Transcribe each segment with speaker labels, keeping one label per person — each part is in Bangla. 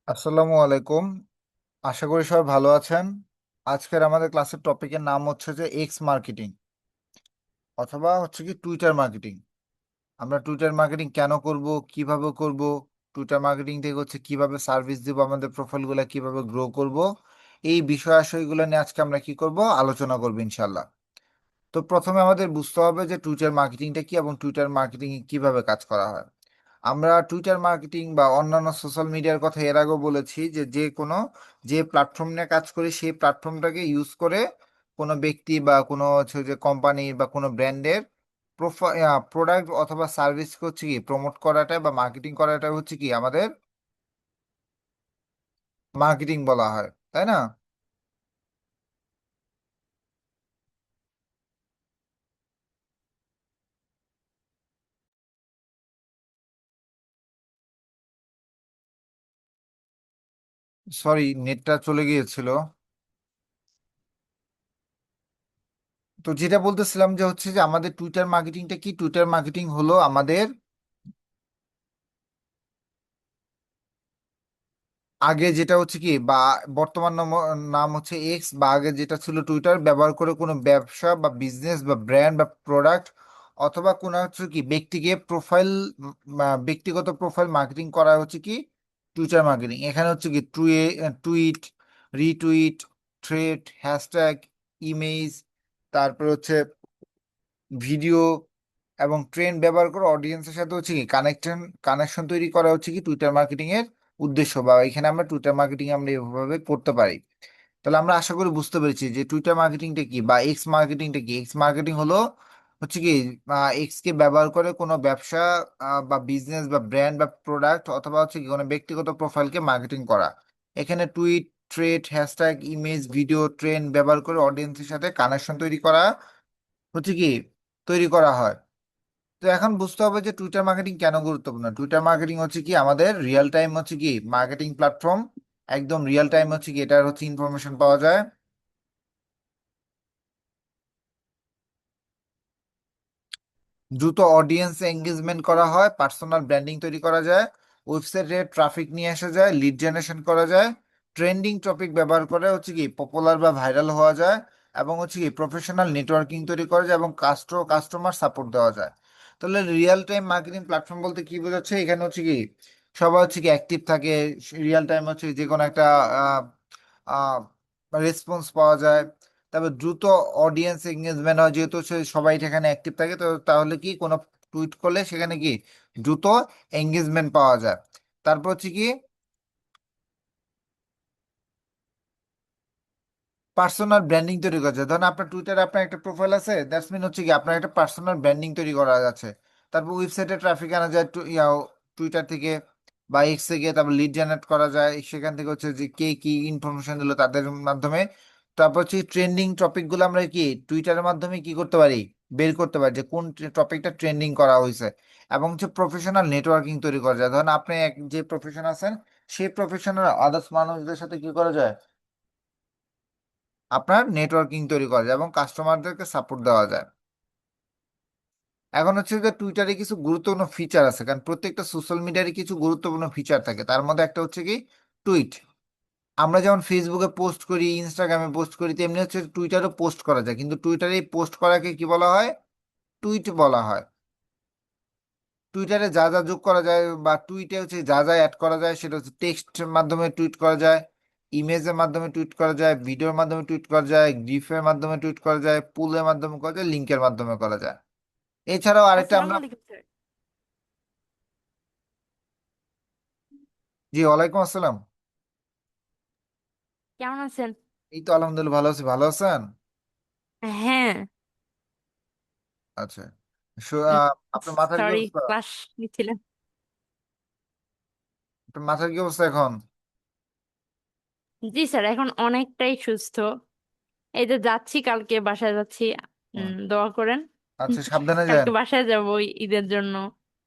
Speaker 1: আসসালামু আলাইকুম। আশা করি সবাই ভালো আছেন। আজকের আমাদের ক্লাসের টপিকের নাম হচ্ছে যে এক্স মার্কেটিং অথবা হচ্ছে কি টুইটার মার্কেটিং। আমরা টুইটার মার্কেটিং কেন করব, কিভাবে করব, টুইটার মার্কেটিং থেকে হচ্ছে কিভাবে সার্ভিস দিব, আমাদের প্রোফাইলগুলো কিভাবে গ্রো করব, এই বিষয় আশয়গুলো নিয়ে আজকে আমরা কি করব আলোচনা করব ইনশাল্লাহ। তো প্রথমে আমাদের বুঝতে হবে যে টুইটার মার্কেটিংটা কি এবং টুইটার মার্কেটিং কিভাবে কাজ করা হয়। আমরা টুইটার মার্কেটিং বা অন্যান্য সোশ্যাল মিডিয়ার কথা এর আগেও বলেছি যে যে কোনো যে প্ল্যাটফর্ম নিয়ে কাজ করি সেই প্ল্যাটফর্মটাকে ইউজ করে কোনো ব্যক্তি বা কোনো হচ্ছে যে কোম্পানি বা কোনো ব্র্যান্ডের প্রোডাক্ট অথবা সার্ভিসকে হচ্ছে কি প্রমোট করাটা বা মার্কেটিং করাটা হচ্ছে কি আমাদের মার্কেটিং বলা হয়, তাই না? সরি, নেটটা চলে গিয়েছিল। তো যেটা বলতেছিলাম যে হচ্ছে যে আমাদের টুইটার মার্কেটিংটা কি, টুইটার মার্কেটিং হলো আমাদের আগে যেটা হচ্ছে কি বা বর্তমান নাম হচ্ছে এক্স, বা আগে যেটা ছিল টুইটার, ব্যবহার করে কোনো ব্যবসা বা বিজনেস বা ব্র্যান্ড বা প্রোডাক্ট অথবা কোনো হচ্ছে কি ব্যক্তিকে প্রোফাইল, ব্যক্তিগত প্রোফাইল মার্কেটিং করা হচ্ছে কি টুইটার মার্কেটিং। এখানে হচ্ছে কি tweet, retweet, thread, hashtag, image, তারপর হচ্ছে ভিডিও এবং ট্রেন্ড ব্যবহার করে অডিয়েন্সের সাথে হচ্ছে কি কানেকশন তৈরি করা হচ্ছে কি টুইটার মার্কেটিং এর উদ্দেশ্য, বা এখানে আমরা টুইটার মার্কেটিং আমরা এভাবে করতে পারি। তাহলে আমরা আশা করি বুঝতে পেরেছি যে টুইটার মার্কেটিংটা কি বা এক্স মার্কেটিংটা কি। এক্স মার্কেটিং হলো হচ্ছে কি এক্স কে ব্যবহার করে কোনো ব্যবসা বা বিজনেস বা ব্র্যান্ড বা প্রোডাক্ট অথবা হচ্ছে কি কোনো ব্যক্তিগত প্রোফাইলকে মার্কেটিং করা। এখানে tweet, thread, hashtag, image, video, trend ব্যবহার করে অডিয়েন্সের সাথে কানেকশন তৈরি করা হচ্ছে কি তৈরি করা হয়। তো এখন বুঝতে হবে যে টুইটার মার্কেটিং কেন গুরুত্বপূর্ণ। টুইটার মার্কেটিং হচ্ছে কি আমাদের রিয়েল টাইম হচ্ছে কি মার্কেটিং প্ল্যাটফর্ম। একদম রিয়েল টাইম হচ্ছে কি এটার হচ্ছে ইনফরমেশন পাওয়া যায়, দ্রুত অডিয়েন্স এঙ্গেজমেন্ট করা হয়, পার্সোনাল ব্র্যান্ডিং তৈরি করা যায়, ওয়েবসাইটে ট্রাফিক নিয়ে আসা যায়, লিড জেনারেশন করা যায়, ট্রেন্ডিং টপিক ব্যবহার করে হচ্ছে কি পপুলার বা ভাইরাল হওয়া যায়, এবং হচ্ছে কি প্রফেশনাল নেটওয়ার্কিং তৈরি করা যায় এবং কাস্টমার সাপোর্ট দেওয়া যায়। তাহলে রিয়েল টাইম মার্কেটিং প্ল্যাটফর্ম বলতে কি বোঝাচ্ছে, এখানে হচ্ছে কি সবাই হচ্ছে কি অ্যাক্টিভ থাকে, রিয়েল টাইম হচ্ছে যে কোনো একটা রেসপন্স পাওয়া যায়, তারপর দ্রুত অডিয়েন্স এঙ্গেজমেন্ট হয়, যেহেতু সবাই সেখানে অ্যাক্টিভ থাকে, তো তাহলে কি কোনো টুইট করলে সেখানে কি দ্রুত এঙ্গেজমেন্ট পাওয়া যায়। তারপর হচ্ছে কি পার্সোনাল ব্র্যান্ডিং তৈরি করা যায়। ধরেন আপনার টুইটারে আপনার একটা প্রোফাইল আছে, দ্যাটস মিন হচ্ছে কি আপনার একটা পার্সোনাল ব্র্যান্ডিং তৈরি করা যাচ্ছে। তারপর ওয়েবসাইটে ট্রাফিক আনা যায় টুইটার থেকে বা এক্স থেকে, তারপর লিড জেনারেট করা যায় সেখান থেকে, হচ্ছে যে কে কি ইনফরমেশন দিল তাদের মাধ্যমে। তারপর হচ্ছে ট্রেন্ডিং টপিক গুলো আমরা কি টুইটারের মাধ্যমে কি করতে পারি, বের করতে পারি যে কোন টপিকটা ট্রেন্ডিং করা হয়েছে। এবং হচ্ছে প্রফেশনাল নেটওয়ার্কিং তৈরি করা যায়। ধরেন আপনি যে প্রফেশন আছেন সেই প্রফেশনাল আদার্স মানুষদের সাথে কি করা যায়, আপনার নেটওয়ার্কিং তৈরি করা যায় এবং কাস্টমারদেরকে সাপোর্ট দেওয়া যায়। এখন হচ্ছে যে টুইটারে কিছু গুরুত্বপূর্ণ ফিচার আছে, কারণ প্রত্যেকটা সোশ্যাল মিডিয়ারই কিছু গুরুত্বপূর্ণ ফিচার থাকে, তার মধ্যে একটা হচ্ছে কি টুইট। আমরা যেমন ফেসবুকে পোস্ট করি, ইনস্টাগ্রামে পোস্ট করি, তেমনি হচ্ছে টুইটারও পোস্ট করা যায়, কিন্তু টুইটারে পোস্ট করাকে কি বলা হয়, টুইট বলা হয়। টুইটারে যা যা যোগ করা যায় বা টুইটে হচ্ছে যা যা অ্যাড করা যায় সেটা হচ্ছে টেক্সট মাধ্যমে টুইট করা যায়, ইমেজের মাধ্যমে টুইট করা যায়, ভিডিওর মাধ্যমে টুইট করা যায়, গ্রিফের মাধ্যমে টুইট করা যায়, পুলের মাধ্যমে করা যায়, লিঙ্কের মাধ্যমে করা যায়। এছাড়াও আরেকটা
Speaker 2: আসসালামু
Speaker 1: আমরা,
Speaker 2: আলাইকুম স্যার।
Speaker 1: জি ওয়ালাইকুম আসসালাম।
Speaker 2: কেমন আছেন?
Speaker 1: এই তো আলহামদুলিল্লাহ ভালো আছি, ভালো আছেন?
Speaker 2: হ্যাঁ।
Speaker 1: আচ্ছা। আপনার মাথার কি
Speaker 2: সরি,
Speaker 1: অবস্থা?
Speaker 2: ক্লাস নিচ্ছিলাম।
Speaker 1: আপনার মাথার কি অবস্থা এখন?
Speaker 2: জি স্যার, এখন অনেকটাই সুস্থ। এই যে যাচ্ছি, কালকে বাসায় যাচ্ছি।
Speaker 1: হুম।
Speaker 2: দোয়া করেন।
Speaker 1: আচ্ছা সাবধানে যান।
Speaker 2: কালকে বাসায় যাব ঈদের জন্য।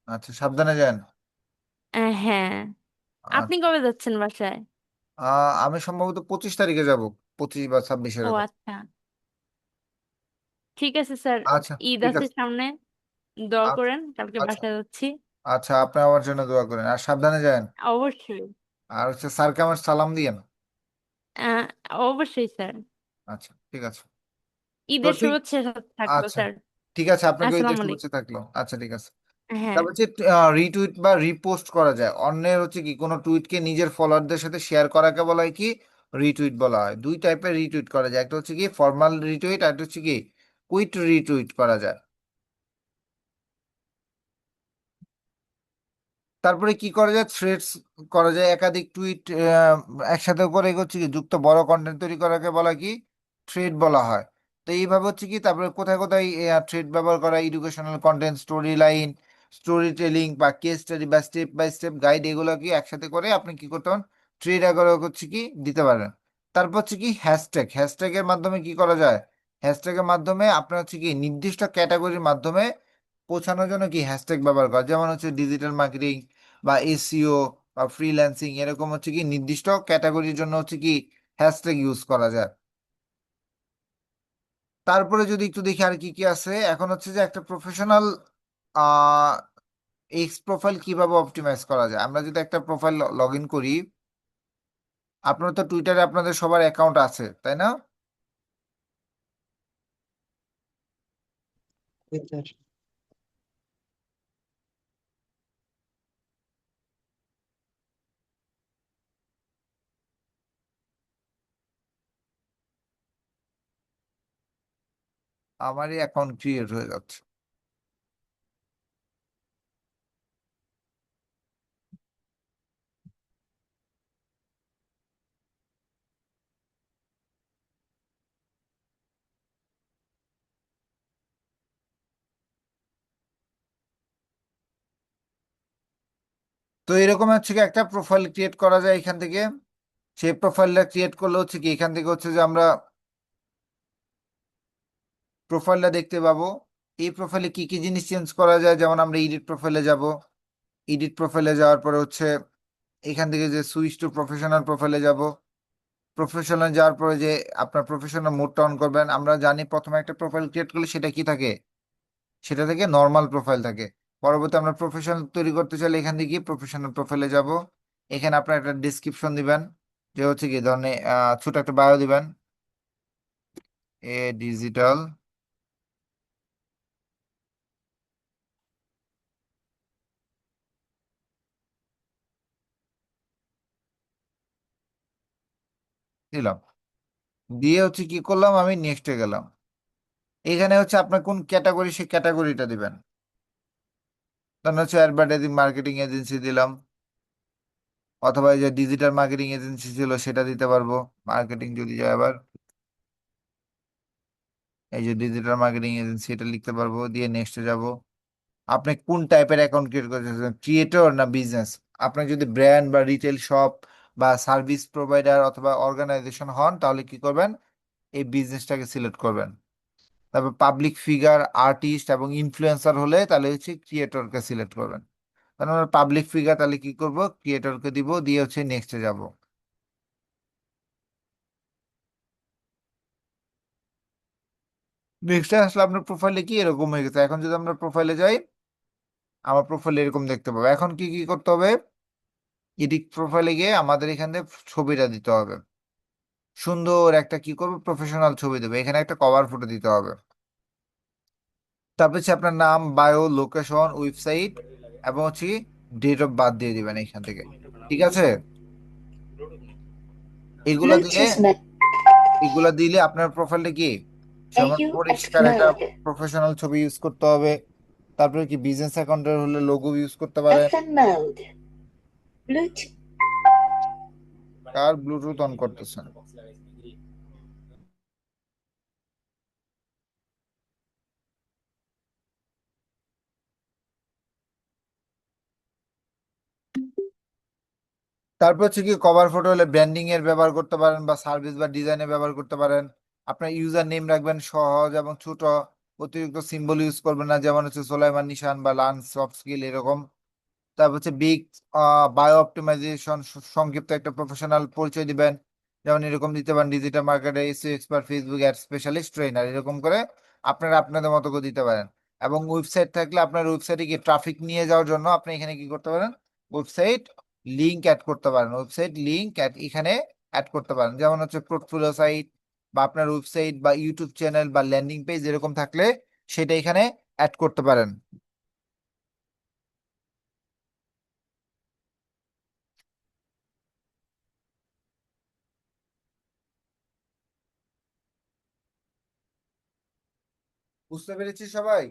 Speaker 1: আচ্ছা সাবধানে যান।
Speaker 2: হ্যাঁ। আপনি
Speaker 1: আচ্ছা।
Speaker 2: কবে যাচ্ছেন বাসায়?
Speaker 1: আমি সম্ভবত 25 তারিখে যাব, 25 বা 26
Speaker 2: ও
Speaker 1: এরকম।
Speaker 2: আচ্ছা, ঠিক আছে স্যার।
Speaker 1: আচ্ছা
Speaker 2: ঈদ
Speaker 1: ঠিক
Speaker 2: আছে
Speaker 1: আছে।
Speaker 2: সামনে, দোয়া
Speaker 1: আচ্ছা
Speaker 2: করেন, কালকে
Speaker 1: আচ্ছা।
Speaker 2: বাসায় যাচ্ছি।
Speaker 1: আচ্ছা আপনি আমার জন্য দোয়া করেন আর সাবধানে যান।
Speaker 2: অবশ্যই।
Speaker 1: আর হচ্ছে স্যারকে আমার সালাম দিয়েন।
Speaker 2: আহ, অবশ্যই স্যার।
Speaker 1: আচ্ছা ঠিক আছে। তো
Speaker 2: ঈদের
Speaker 1: ঠিক,
Speaker 2: শুভেচ্ছা থাকলো
Speaker 1: আচ্ছা
Speaker 2: স্যার।
Speaker 1: ঠিক আছে, আপনাকে ওই যে
Speaker 2: আসসালামু আলাইকুম।
Speaker 1: শুভেচ্ছা থাকলো। আচ্ছা ঠিক আছে।
Speaker 2: হ্যাঁ।
Speaker 1: তারপর হচ্ছে রিটুইট বা রিপোস্ট করা যায়, অন্যের হচ্ছে কি কোনো টুইটকে নিজের ফলোয়ারদের সাথে শেয়ার করাকে বলা হয় কি, রিটুইট বলা হয়। দুই টাইপের রিটুইট করা যায়, একটা হচ্ছে কি ফর্মাল রিটুইট, আর একটা হচ্ছে কি কুইট রিটুইট করা যায়। তারপরে কি করা যায়, থ্রেডস করা যায়, একাধিক টুইট একসাথে করে হচ্ছে কি যুক্ত বড় কন্টেন্ট তৈরি করাকে বলা কি, থ্রেড বলা হয়। তো এইভাবে হচ্ছে কি, তারপরে কোথায় কোথায় থ্রেড ব্যবহার করা, educational content, story line, story telling বা কেস স্টাডি বা স্টেপ বাই স্টেপ গাইড, এগুলো কি একসাথে করে আপনি কি করতে পারেন, থ্রেড আকারে হচ্ছে কি দিতে পারেন। তারপর হচ্ছে কি হ্যাশট্যাগ, হ্যাশট্যাগের মাধ্যমে কি করা যায়, হ্যাশট্যাগের মাধ্যমে আপনার হচ্ছে কি নির্দিষ্ট ক্যাটাগরির মাধ্যমে পৌঁছানোর জন্য কি হ্যাশট্যাগ ব্যবহার করা, যেমন হচ্ছে ডিজিটাল মার্কেটিং বা এসইও বা ফ্রিল্যান্সিং, এরকম হচ্ছে কি নির্দিষ্ট ক্যাটাগরির জন্য হচ্ছে কি হ্যাশট্যাগ ইউজ করা যায়। তারপরে যদি একটু দেখি আর কি কি আছে, এখন হচ্ছে যে একটা প্রফেশনাল আহ এক্স প্রোফাইল কিভাবে অপটিমাইজ করা যায়। আমরা যদি একটা প্রোফাইল লগ ইন করি, আপনার তো টুইটারে আপনাদের সবার অ্যাকাউন্ট আছে তাই না? আমারই অ্যাকাউন্ট ক্রিয়েট হয়ে যাচ্ছে। তো এরকম হচ্ছে কি একটা প্রোফাইল ক্রিয়েট করা যায় এখান থেকে। সেই প্রোফাইলটা ক্রিয়েট করলে হচ্ছে কি এখান থেকে হচ্ছে যে আমরা প্রোফাইলটা দেখতে পাবো। এই প্রোফাইলে কি কি জিনিস চেঞ্জ করা যায়, যেমন আমরা এডিট প্রোফাইলে যাব, এডিট প্রোফাইলে যাওয়ার পরে হচ্ছে এখান থেকে যে সুইচ টু প্রফেশনাল প্রোফাইলে যাব, প্রফেশনাল যাওয়ার পরে যে আপনার প্রফেশনাল মোডটা অন করবেন। আমরা জানি প্রথমে একটা প্রোফাইল ক্রিয়েট করলে সেটা কি থাকে, সেটা থেকে নর্মাল প্রোফাইল থাকে। পরবর্তী আমরা প্রফেশনাল তৈরি করতে চাইলে এখান থেকে প্রফেশনাল প্রোফাইলে যাব। এখানে আপনার একটা ডিসক্রিপশন দিবেন, যে হচ্ছে কি ধরনের ছোট একটা বায়ো দিবেন, এ ডিজিটাল দিলাম, দিয়ে হচ্ছে কি করলাম, আমি নেক্সটে গেলাম। এখানে হচ্ছে আপনার কোন ক্যাটাগরি, সেই ক্যাটাগরিটা দিবেন। ধরেন হচ্ছে অ্যাডভার্টাইজিং মার্কেটিং এজেন্সি দিলাম, অথবা এই যে ডিজিটাল মার্কেটিং এজেন্সি ছিল সেটা দিতে পারবো। মার্কেটিং যদি যায় আবার, এই যে ডিজিটাল মার্কেটিং এজেন্সি এটা লিখতে পারবো, দিয়ে নেক্সটে যাব। আপনি কোন টাইপের অ্যাকাউন্ট ক্রিয়েট করতেছেন, ক্রিয়েটর না বিজনেস? আপনি যদি ব্র্যান্ড বা রিটেল শপ বা সার্ভিস প্রোভাইডার অথবা অর্গানাইজেশন হন, তাহলে কি করবেন, এই বিজনেসটাকে সিলেক্ট করবেন। তারপর পাবলিক ফিগার, আর্টিস্ট এবং ইনফ্লুয়েন্সার হলে তাহলে হচ্ছে ক্রিয়েটরকে সিলেক্ট করবেন। তাহলে আমরা পাবলিক ফিগার, তাহলে কি করব, ক্রিয়েটরকে দিব, দিয়ে হচ্ছে নেক্সটে যাব। নেক্সটে আসলে আপনার প্রোফাইলে কি এরকম হয়ে গেছে। এখন যদি আমরা প্রোফাইলে যাই, আমার প্রোফাইলে এরকম দেখতে পাবো। এখন কি কি করতে হবে, এডিট প্রোফাইলে গিয়ে আমাদের এখানে ছবিটা দিতে হবে। সুন্দর একটা কি করবো, প্রফেশনাল ছবি দেবে, এখানে একটা কভার ফটো দিতে হবে। তারপর হচ্ছে আপনার নাম, বায়ো, লোকেশন, ওয়েবসাইট এবং হচ্ছে ডেট অফ বার্থ দিয়ে দিবেন এখান থেকে। ঠিক আছে? এগুলা দিলে,
Speaker 3: Bluetooth mode.
Speaker 1: এগুলা দিলে আপনার প্রোফাইলটা কি যেমন
Speaker 3: AUX
Speaker 1: পরিষ্কার একটা
Speaker 3: mode.
Speaker 1: প্রফেশনাল ছবি ইউজ করতে হবে। তারপরে কি বিজনেস অ্যাকাউন্টের হলে লোগো ইউজ করতে পারেন।
Speaker 3: FM mode. Bluetooth.
Speaker 1: Car Bluetooth on করতেছেন? তারপর হচ্ছে কি কভার ফটো হলে ব্র্যান্ডিং এর ব্যবহার করতে পারেন বা সার্ভিস বা ডিজাইনের ব্যবহার করতে পারেন। আপনার ইউজার নেম রাখবেন সহজ এবং ছোট, অতিরিক্ত সিম্বল ইউজ করবেন না, যেমন হচ্ছে সোলাইমান নিশান বা লান্স সফট স্কিল এরকম। তারপর হচ্ছে বিগ বায়ো অপটিমাইজেশন, সংক্ষিপ্ত একটা প্রফেশনাল পরিচয় দিবেন, যেমন এরকম দিতে পারেন, ডিজিটাল মার্কেটে SEO expert, Facebook ad specialist, trainer, এরকম করে আপনারা আপনাদের মতো করে দিতে পারেন। এবং ওয়েবসাইট থাকলে আপনার ওয়েবসাইটে গিয়ে ট্রাফিক নিয়ে যাওয়ার জন্য আপনি এখানে কি করতে পারেন, ওয়েবসাইট লিঙ্ক অ্যাড করতে পারেন, ওয়েবসাইট লিঙ্ক এখানে অ্যাড করতে পারেন, যেমন হচ্ছে পোর্টফোলিও সাইট বা আপনার ওয়েবসাইট বা ইউটিউব চ্যানেল বা ল্যান্ডিং পেজ এরকম থাকলে সেটা এখানে অ্যাড করতে পারেন। বুঝতে পেরেছি সবাই?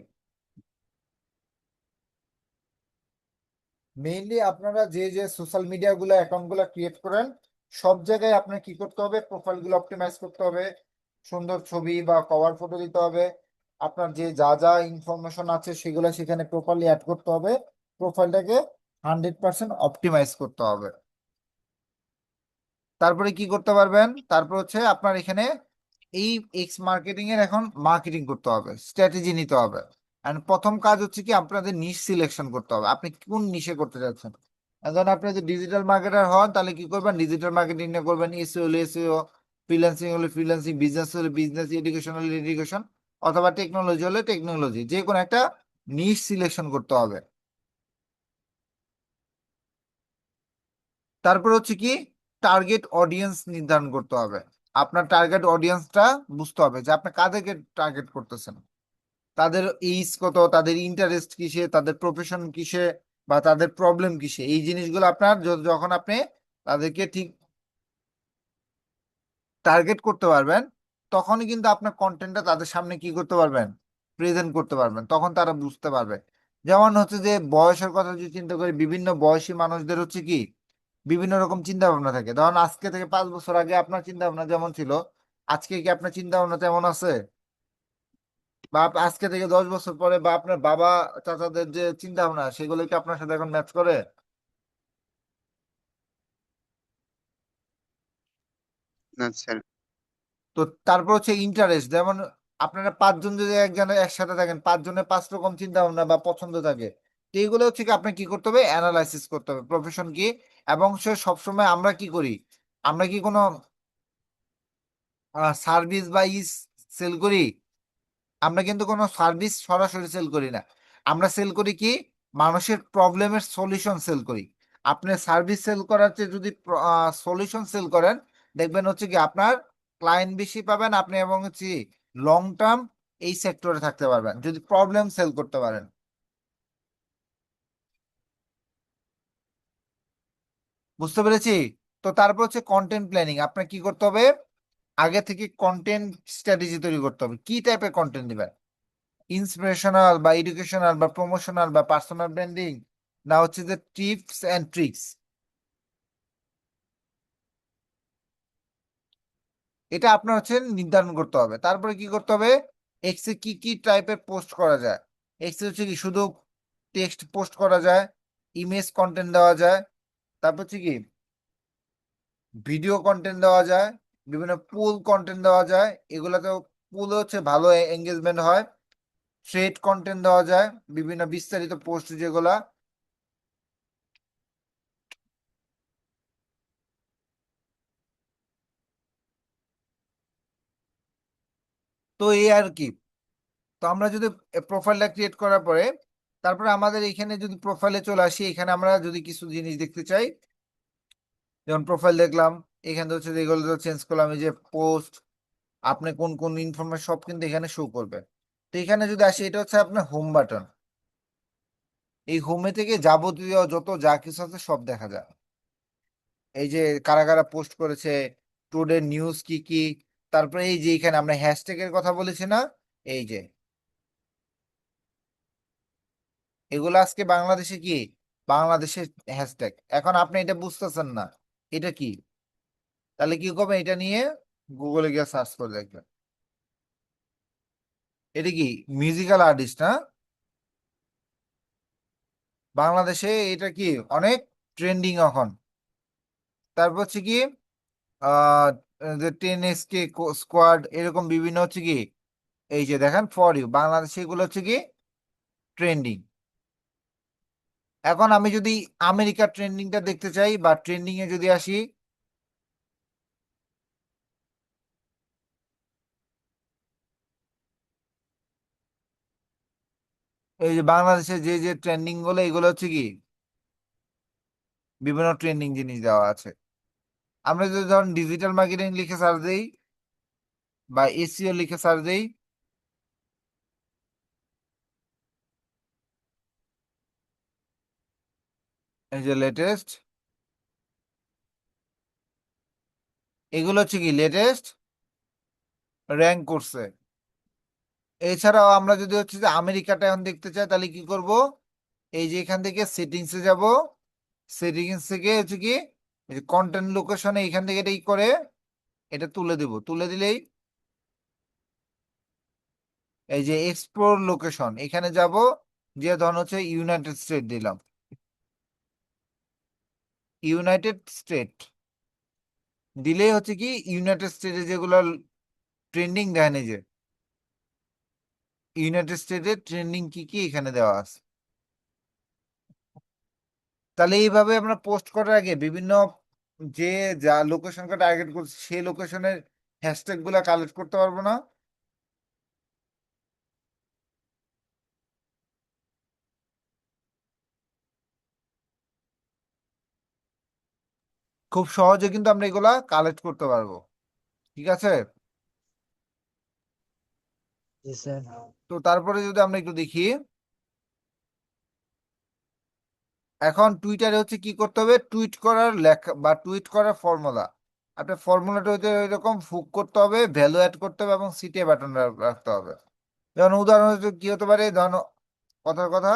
Speaker 1: মেইনলি আপনারা যে যে সোশ্যাল মিডিয়া গুলো অ্যাকাউন্ট গুলো ক্রিয়েট করেন, সব জায়গায় আপনার কি করতে হবে, প্রোফাইল গুলো অপটিমাইজ করতে হবে, সুন্দর ছবি বা কভার ফটো দিতে হবে, আপনার যে যা যা ইনফরমেশন আছে সেগুলো সেখানে প্রপারলি অ্যাড করতে হবে, প্রোফাইলটাকে 100% অপটিমাইজ করতে হবে। তারপরে কি করতে পারবেন, তারপর হচ্ছে আপনার এখানে এই এক্স মার্কেটিং এর এখন মার্কেটিং করতে হবে, স্ট্র্যাটেজি নিতে হবে। এন্ড প্রথম কাজ হচ্ছে কি আপনাদের নিশ সিলেকশন করতে হবে, আপনি কোন নিশে করতে যাচ্ছেন। এখন আপনি যদি ডিজিটাল মার্কেটার হন তাহলে কি করবেন, ডিজিটাল মার্কেটিং নিয়ে করবেন, এসইও হলে এসইও, ফ্রিল্যান্সিং হলে ফ্রিল্যান্সিং, বিজনেস হলে বিজনেস, এডুকেশন হলে এডুকেশন, অথবা টেকনোলজি হলে টেকনোলজি, যে কোনো একটা নিশ সিলেকশন করতে হবে। তারপর হচ্ছে কি টার্গেট অডিয়েন্স নির্ধারণ করতে হবে। আপনার টার্গেট অডিয়েন্সটা বুঝতে হবে যে আপনি কাদেরকে টার্গেট করতেছেন, তাদের এইজ কত, তাদের ইন্টারেস্ট কিসে, তাদের প্রফেশন কিসে, বা তাদের প্রবলেম কিসে। এই জিনিসগুলো আপনার যখন আপনি তাদেরকে ঠিক টার্গেট করতে পারবেন, তখনই কিন্তু আপনার কন্টেন্টটা তাদের সামনে কি করতে পারবেন, প্রেজেন্ট করতে পারবেন, তখন তারা বুঝতে পারবে। যেমন হচ্ছে যে বয়সের কথা যদি চিন্তা করি, বিভিন্ন বয়সী মানুষদের হচ্ছে কি বিভিন্ন রকম চিন্তা ভাবনা থাকে। ধরুন আজকে থেকে 5 বছর আগে আপনার চিন্তা ভাবনা যেমন ছিল, আজকে কি আপনার চিন্তা ভাবনা তেমন আছে? বা আজকে থেকে 10 বছর পরে বা আপনার বাবা চাচাদের যে চিন্তা ভাবনা সেগুলো কি আপনার সাথে এখন ম্যাচ করে?
Speaker 4: না স্যার।
Speaker 1: তো তারপর হচ্ছে ইন্টারেস্ট, যেমন আপনারা 5 জন যদি একজনের একসাথে থাকেন, 5 জনের 5 রকম চিন্তা ভাবনা বা পছন্দ থাকে। তো এইগুলো হচ্ছে কি আপনি কি করতে হবে, অ্যানালাইসিস করতে হবে প্রফেশন কি। এবং সে সবসময় আমরা কি করি, আমরা কি কোনো সার্ভিস বা সেল করি? আমরা কিন্তু কোনো সার্ভিস সরাসরি সেল করি না, আমরা সেল করি কি মানুষের প্রবলেমের সলিউশন সেল করি। আপনি সার্ভিস সেল করার চেয়ে যদি সলিউশন সেল করেন, দেখবেন হচ্ছে কি আপনার ক্লায়েন্ট বেশি পাবেন আপনি, এবং হচ্ছে লং টার্ম এই সেক্টরে থাকতে পারবেন যদি প্রবলেম সেল করতে পারেন। বুঝতে পেরেছি? তো তারপর হচ্ছে কন্টেন্ট প্ল্যানিং, আপনার কি করতে হবে, আগে থেকে কন্টেন্ট স্ট্র্যাটেজি তৈরি করতে হবে, কি টাইপের কন্টেন্ট দিবেন, ইন্সপিরেশনাল বা এডুকেশনাল বা প্রমোশনাল বা পার্সোনাল ব্র্যান্ডিং, না হচ্ছে যে টিপস এন্ড ট্রিক্স, এটা আপনার হচ্ছে নির্ধারণ করতে হবে। তারপরে কি করতে হবে, এক্সে কি কি টাইপের পোস্ট করা যায়। এক্সে হচ্ছে কি শুধু টেক্সট পোস্ট করা যায়, ইমেজ কন্টেন্ট দেওয়া যায়, তারপর হচ্ছে কি ভিডিও কন্টেন্ট দেওয়া যায়, বিভিন্ন পুল কন্টেন্ট দেওয়া যায়, এগুলোতেও পুল হচ্ছে ভালো এঙ্গেজমেন্ট হয়, থ্রেড কন্টেন্ট দেওয়া যায়, বিভিন্ন বিস্তারিত পোস্ট যেগুলা। তো এই আর কি। তো আমরা যদি প্রোফাইলটা ক্রিয়েট করার পরে, তারপরে আমাদের এখানে যদি প্রোফাইলে চলে আসি, এখানে আমরা যদি কিছু জিনিস দেখতে চাই, যেমন প্রোফাইল দেখলাম, এখানে হচ্ছে যে এগুলো চেঞ্জ করলাম, এই যে পোস্ট, আপনি কোন কোন ইনফরমেশন সব কিন্তু এখানে শো করবে। তো এখানে যদি আসি, এটা হচ্ছে আপনার হোম বাটন, এই হোমে থেকে যাবতীয় যত যা কিছু আছে সব দেখা যায়। এই যে কারা কারা পোস্ট করেছে, টুডে নিউজ কি কি, তারপরে এই যে এখানে আমরা হ্যাশট্যাগ এর কথা বলেছি না, এই যে এগুলো আজকে বাংলাদেশে কি, বাংলাদেশের হ্যাশট্যাগ। এখন আপনি এটা বুঝতেছেন না এটা কি, তাহলে কি করবেন, এটা নিয়ে গুগলে গিয়ে সার্চ করে দেখবেন। এটা কি মিউজিক্যাল আর্টিস্ট না, বাংলাদেশে এটা কি অনেক ট্রেন্ডিং এখন। তারপর হচ্ছে কি আহ যে 10 SK স্কোয়াড, এরকম বিভিন্ন হচ্ছে কি, এই যে দেখেন ফর ইউ বাংলাদেশে, এগুলো হচ্ছে কি ট্রেন্ডিং। এখন আমি যদি আমেরিকার ট্রেন্ডিংটা দেখতে চাই বা ট্রেন্ডিং এ যদি আসি, এই যে বাংলাদেশে যে যে ট্রেন্ডিং গুলো, এগুলো হচ্ছে কি বিভিন্ন ট্রেন্ডিং জিনিস দেওয়া আছে। আমরা যদি ধরুন ডিজিটাল মার্কেটিং লিখে সার্চ দিই বা এসইও লিখে সার্চ দিই, এই যে লেটেস্ট, এগুলো হচ্ছে কি লেটেস্ট র্যাঙ্ক করছে। এছাড়াও আমরা যদি হচ্ছে যে আমেরিকাটা এখন দেখতে চাই তাহলে কি করব, এই যে এখান থেকে সেটিংসে যাব, সেটিংস থেকে হচ্ছে কি কন্টেন্ট লোকেশনে এখান থেকে এটা ই করে এটা তুলে দেব, তুলে দিলেই এই যে এক্সপ্লোর লোকেশন এখানে যাব, যে ধরুন হচ্ছে ইউনাইটেড স্টেট দিলাম, ইউনাইটেড স্টেট দিলেই হচ্ছে কি ইউনাইটেড স্টেটে যেগুলো ট্রেন্ডিং দেয় না, যে ইউনাইটেড স্টেটের ট্রেন্ডিং কি কি এখানে দেওয়া আছে। তাহলে এইভাবে আমরা পোস্ট করার আগে বিভিন্ন যে যা লোকেশনকে টার্গেট করছে সেই লোকেশনের হ্যাশট্যাগ গুলা কালেক্ট করতে পারবো না? খুব সহজে কিন্তু আমরা এগুলা কালেক্ট করতে পারবো, ঠিক আছে?
Speaker 5: জি স্যার।
Speaker 1: তো তারপরে যদি আমরা একটু দেখি, এখন টুইটারে হচ্ছে কি করতে হবে, টুইট করার লেখা বা টুইট করার ফর্মুলা, আপনার ফর্মুলাটা হচ্ছে এরকম ফুক করতে হবে, ভ্যালু অ্যাড করতে হবে এবং সিটিএ বাটন রাখতে হবে। যেমন উদাহরণ হচ্ছে কি হতে পারে, ধরুন কথার কথা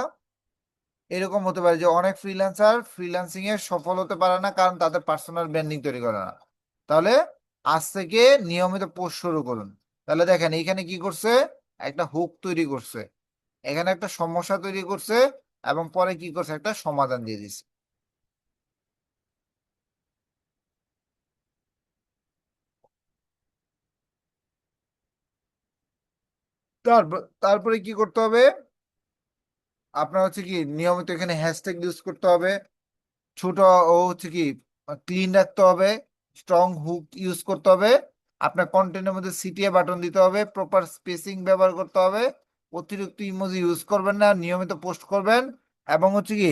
Speaker 1: এরকম হতে পারে যে অনেক ফ্রিল্যান্সার ফ্রিল্যান্সিং এ সফল হতে পারে না কারণ তাদের পার্সোনাল ব্র্যান্ডিং তৈরি করে না। তাহলে আজ থেকে নিয়মিত পোস্ট শুরু করুন। তাহলে দেখেন এইখানে কি করছে, একটা হুক তৈরি করছে, এখানে একটা সমস্যা তৈরি করছে এবং পরে কি করছে একটা সমাধান দিয়ে দিচ্ছে। তারপরে কি করতে হবে, আপনার হচ্ছে কি নিয়মিত এখানে হ্যাশট্যাগ ইউজ করতে হবে, ছোট ও হচ্ছে কি ক্লিন রাখতে হবে, স্ট্রং হুক ইউজ করতে হবে, আপনার কন্টেন্টের মধ্যে সিটিএ বাটন দিতে হবে, প্রপার স্পেসিং ব্যবহার করতে হবে, অতিরিক্ত ইমোজি ইউজ করবেন না, নিয়মিত পোস্ট করবেন এবং হচ্ছে কি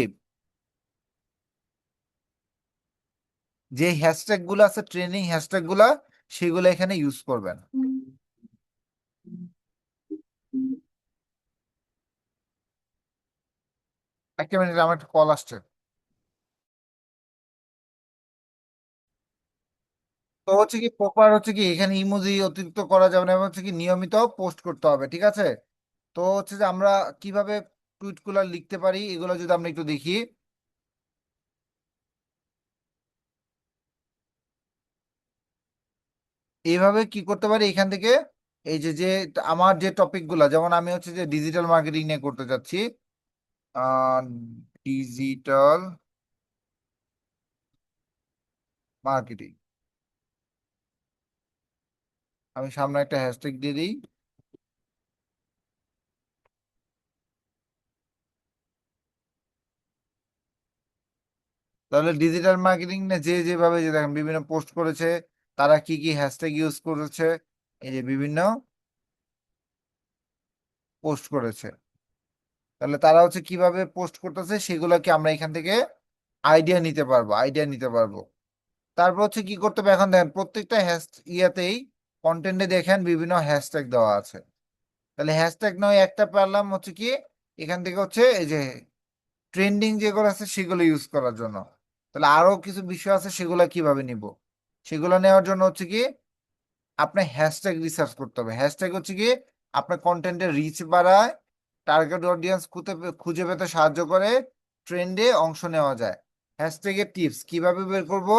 Speaker 1: যে হ্যাশট্যাগ গুলো আছে ট্রেনিং হ্যাশট্যাগ গুলা সেগুলো এখানে ইউজ করবেন। একটা মিনিট, আমার একটা কল আসছে। তো হচ্ছে কি প্রপার হচ্ছে কি এখানে ইমোজি অতিরিক্ত করা যাবে না এবং হচ্ছে কি নিয়মিত পোস্ট করতে হবে, ঠিক আছে? তো হচ্ছে যে আমরা কিভাবে টুইট গুলা লিখতে পারি এগুলো যদি আমরা একটু দেখি, এইভাবে কি করতে পারি এখান থেকে, এই যে যে আমার যে টপিক গুলা, যেমন আমি হচ্ছে যে ডিজিটাল মার্কেটিং নিয়ে করতে চাচ্ছি, ডিজিটাল মার্কেটিং, আমি সামনে একটা হ্যাশট্যাগ দিয়ে দিই। তাহলে ডিজিটাল মার্কেটিং না যে যেভাবে যে দেখেন বিভিন্ন পোস্ট করেছে, তারা কি কি হ্যাশট্যাগ ইউজ করেছে, এই যে বিভিন্ন পোস্ট করেছে, তাহলে তারা হচ্ছে কিভাবে পোস্ট করতেছে সেগুলোকে আমরা এখান থেকে আইডিয়া নিতে পারবো। তারপর হচ্ছে কি করতে হবে, এখন দেখেন প্রত্যেকটা ইয়াতেই কন্টেন্টে দেখেন বিভিন্ন হ্যাশট্যাগ দেওয়া আছে। তাহলে হ্যাশট্যাগ নয় একটা পারলাম হচ্ছে কি এখান থেকে হচ্ছে এই যে ট্রেন্ডিং যেগুলো আছে সেগুলো ইউজ করার জন্য। তাহলে আরো কিছু বিষয় আছে সেগুলো কিভাবে নিব, সেগুলো নেওয়ার জন্য হচ্ছে কি আপনি হ্যাশট্যাগ রিসার্চ করতে হবে। হ্যাশট্যাগ হচ্ছে কি আপনার কন্টেন্টের রিচ বাড়ায়, টার্গেট অডিয়েন্স খুঁজে পেতে সাহায্য করে, ট্রেন্ডে অংশ নেওয়া যায়। হ্যাশট্যাগের টিপস কিভাবে বের করব,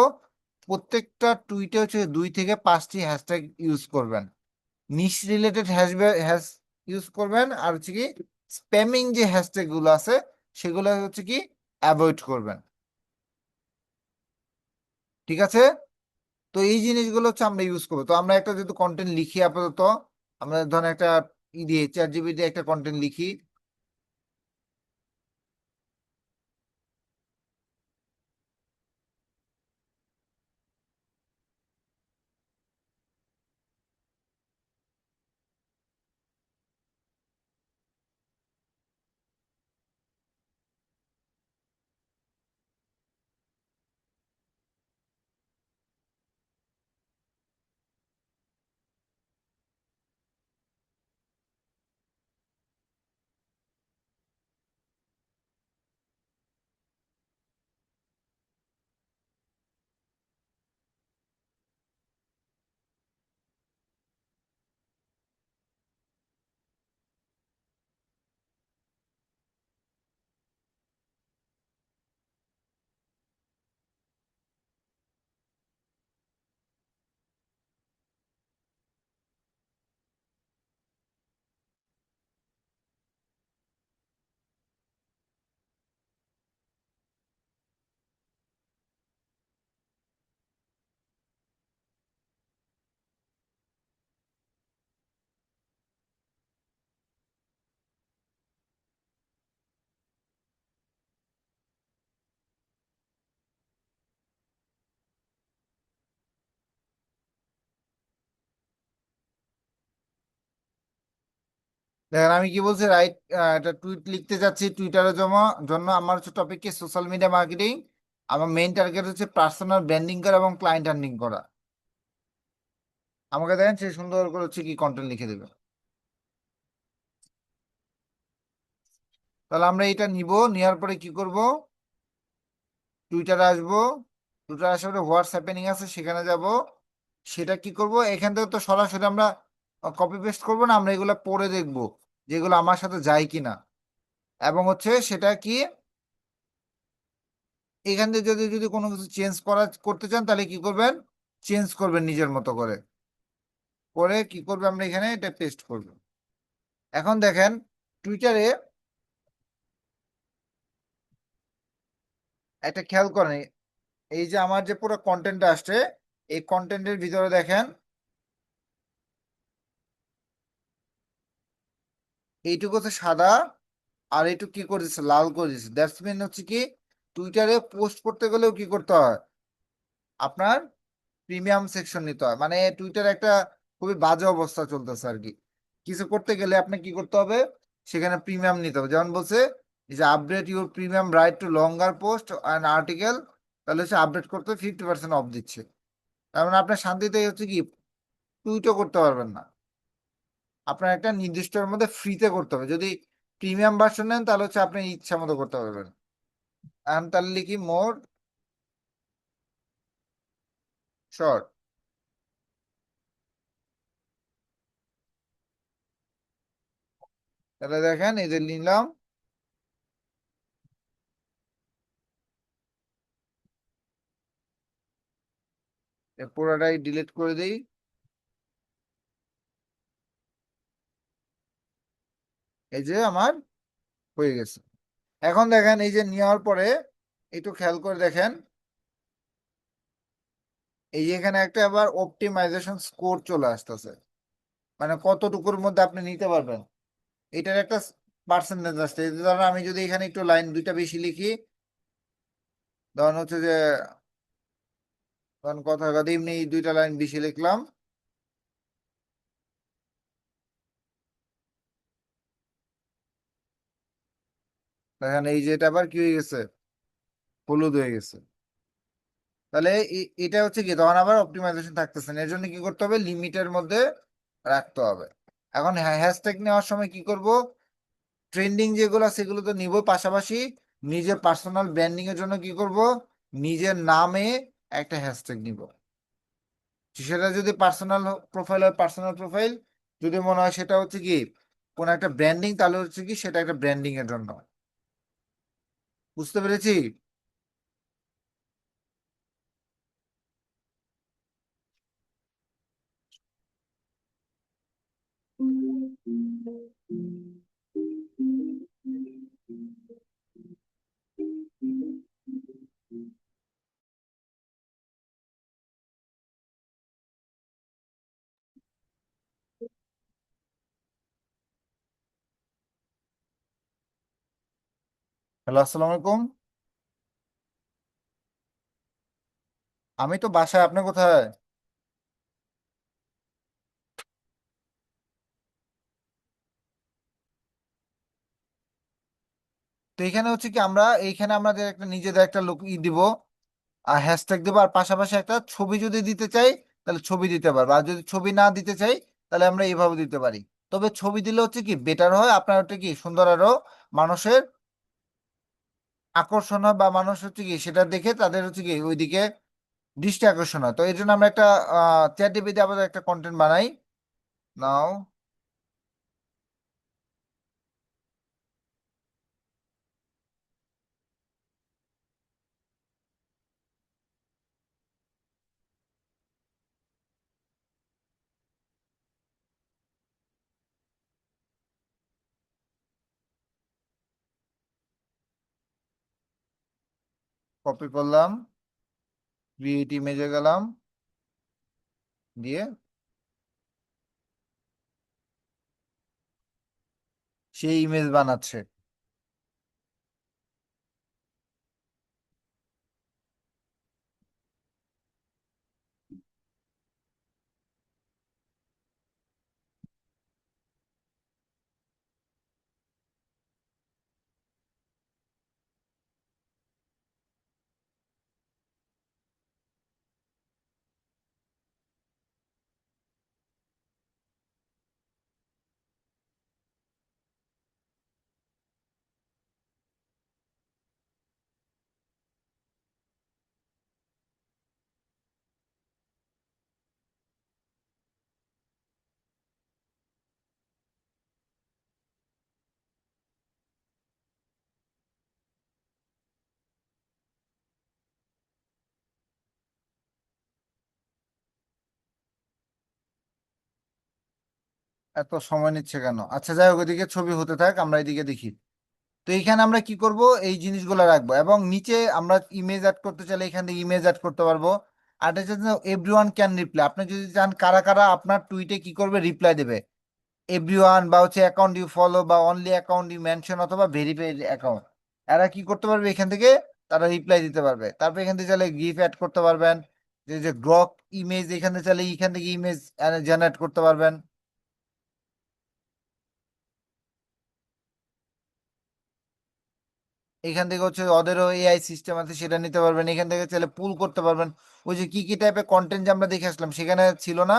Speaker 1: প্রত্যেকটা টুইটে হচ্ছে 2 থেকে 5টি হ্যাশট্যাগ ইউজ করবেন, নিশ রিলেটেড হ্যাশ ইউজ করবেন, আর হচ্ছে কি স্প্যামিং যে হ্যাশট্যাগ গুলো আছে সেগুলো হচ্ছে কি অ্যাভয়েড করবেন, ঠিক আছে? তো এই জিনিসগুলো হচ্ছে আমরা ইউজ করবো। তো আমরা একটা যেহেতু কন্টেন্ট লিখি আপাতত, আমরা ধরেন একটা ই দিয়ে চ্যাট জিপিটি দিয়ে একটা কন্টেন্ট লিখি, দেখেন আমি কি বলছি, রাইট, একটা টুইট লিখতে যাচ্ছি টুইটারের জন্য আমার হচ্ছে টপিক কি সোশ্যাল মিডিয়া মার্কেটিং। আমার মেইন টার্গেট হচ্ছে পার্সোনাল ব্র্যান্ডিং করা এবং ক্লায়েন্ট আর্নিং করা। আমাকে দেখেন সে সুন্দর করে হচ্ছে কি কন্টেন্ট লিখে দেবে। তাহলে আমরা এটা নিব, নেওয়ার পরে কি করব, টুইটারে আসবো। টুইটারে আসার পরে হোয়াটস হ্যাপেনিং আছে সেখানে যাব। সেটা কি করব, এখান থেকে তো সরাসরি আমরা কপি পেস্ট করবো না, আমরা এগুলো পড়ে দেখব যেগুলো আমার সাথে যায় কিনা। এবং হচ্ছে সেটা কি, এখান থেকে যদি যদি কোনো কিছু চেঞ্জ করতে চান তাহলে কি করবেন, চেঞ্জ করবেন নিজের মতো করে। করে কি করবে, আমরা এখানে এটা পেস্ট করব। এখন দেখেন টুইটারে একটা খেয়াল করেন, এই যে আমার যে পুরো কন্টেন্ট আসছে, এই কন্টেন্টের ভিতরে দেখেন এইটুকু হচ্ছে সাদা, আর এইটুকু কি করে দিচ্ছে, লাল করে দিচ্ছে। দ্যাটস মিন হচ্ছে কি, টুইটারে পোস্ট করতে গেলেও কি করতে হয়, আপনার প্রিমিয়াম সেকশন নিতে হয়। মানে টুইটার একটা খুবই বাজে অবস্থা চলতেছে আর কি। কিছু করতে গেলে আপনাকে কি করতে হবে, সেখানে প্রিমিয়াম নিতে হবে। যেমন বলছে যে update your premium right two longer post and article, তাহলে হচ্ছে আপডেট করতে 50% অফ দিচ্ছে। তার মানে আপনার শান্তিতে হচ্ছে কি টুইটও করতে পারবেন না। আপনার একটা নির্দিষ্টর মধ্যে ফ্রিতে করতে হবে। যদি প্রিমিয়াম ভার্সন নেন তাহলে হচ্ছে আপনি ইচ্ছা মতো করতে পারবেন। আমি তাহলে লিখি মোর শর্ট। তাহলে দেখেন এই যে নিলাম, পুরোটাই ডিলিট করে দিই। এই যে আমার হয়ে গেছে। এখন দেখেন এই যে নেওয়ার পরে একটু খেয়াল করে দেখেন, এই যে এখানে একটা আবার অপটিমাইজেশন স্কোর চলে আসতেছে, মানে কতটুকুর মধ্যে আপনি নিতে পারবেন এটার একটা পার্সেন্টেজ আসছে। এই যে ধরেন আমি যদি এখানে একটু লাইন দুইটা বেশি লিখি, ধরেন হচ্ছে যে, ধরেন কথা কথা এমনি এই দুইটা লাইন বেশি লিখলাম, দেখেন এই যে এটা আবার কি হয়ে গেছে, হলুদ হয়ে গেছে। তাহলে এটা হচ্ছে কি, তখন আবার অপটিমাইজেশন থাকতেছে না। এর জন্য কি করতে হবে, লিমিটের মধ্যে রাখতে হবে। এখন হ্যাশট্যাগ নেওয়ার সময় কি করব, ট্রেন্ডিং যেগুলো সেগুলো তো নিব, পাশাপাশি নিজের পার্সোনাল ব্র্যান্ডিং এর জন্য কি করব, নিজের নামে একটা হ্যাশট্যাগ নিব। সেটা যদি পার্সোনাল প্রোফাইল হয় পার্সোনাল প্রোফাইল, যদি মনে হয় সেটা হচ্ছে কি কোন একটা ব্র্যান্ডিং, তাহলে হচ্ছে কি সেটা একটা ব্র্যান্ডিং এর জন্য। বুঝতে পেরেছি? হ্যালো, আসসালামু আলাইকুম। আমি তো বাসায়, আপনি কোথায়? তো এখানে হচ্ছে কি, আমরা এইখানে আমাদের একটা নিজেদের একটা লোক দিব, আর হ্যাশট্যাগ দেবো, আর পাশাপাশি একটা ছবি যদি দিতে চাই তাহলে ছবি দিতে পারবো, আর যদি ছবি না দিতে চাই তাহলে আমরা এইভাবে দিতে পারি। তবে ছবি দিলে হচ্ছে কি বেটার হয়, আপনার হচ্ছে কি সুন্দর, আরো মানুষের আকর্ষণ হয়, বা মানুষ হচ্ছে কি সেটা দেখে তাদের হচ্ছে কি ওইদিকে দৃষ্টি আকর্ষণ হয়। তো এই জন্য আমরা একটা চ্যাট জিপিটি আমাদের একটা কন্টেন্ট বানাই। নাও কপি করলাম, ক্রিয়েট ইমেজে গেলাম, দিয়ে সেই ইমেজ বানাচ্ছে। এত সময় নিচ্ছে কেন? আচ্ছা যাই হোক, ওইদিকে ছবি হতে থাক, আমরা এদিকে দেখি। তো এইখানে আমরা কি করব, এই জিনিসগুলো রাখবো এবং নিচে আমরা ইমেজ অ্যাড করতে চাইলে এখান থেকে ইমেজ অ্যাড করতে পারবো। আর এটা হচ্ছে এভরিওয়ান ক্যান রিপ্লাই, আপনি যদি চান কারা কারা আপনার টুইটে কি করবে, রিপ্লাই দেবে। এভরিওয়ান বা হচ্ছে অ্যাকাউন্ট ইউ ফলো বা অনলি অ্যাকাউন্ট ইউ মেনশন অথবা ভেরিফাইড অ্যাকাউন্ট, এরা কি করতে পারবে এখান থেকে, তারা রিপ্লাই দিতে পারবে। তারপর এখান থেকে চাইলে গিফ অ্যাড করতে পারবেন, যে যে গ্রক ইমেজ, এখান থেকে চাইলে এখান থেকে ইমেজ জেনারেট করতে পারবেন। এখান থেকে হচ্ছে ওদেরও এআই সিস্টেম আছে, সেটা নিতে পারবেন। এখান থেকে চাইলে পুল করতে পারবেন, ওই যে কি কি টাইপের কন্টেন্ট যে আমরা দেখে আসলাম সেখানে ছিল না,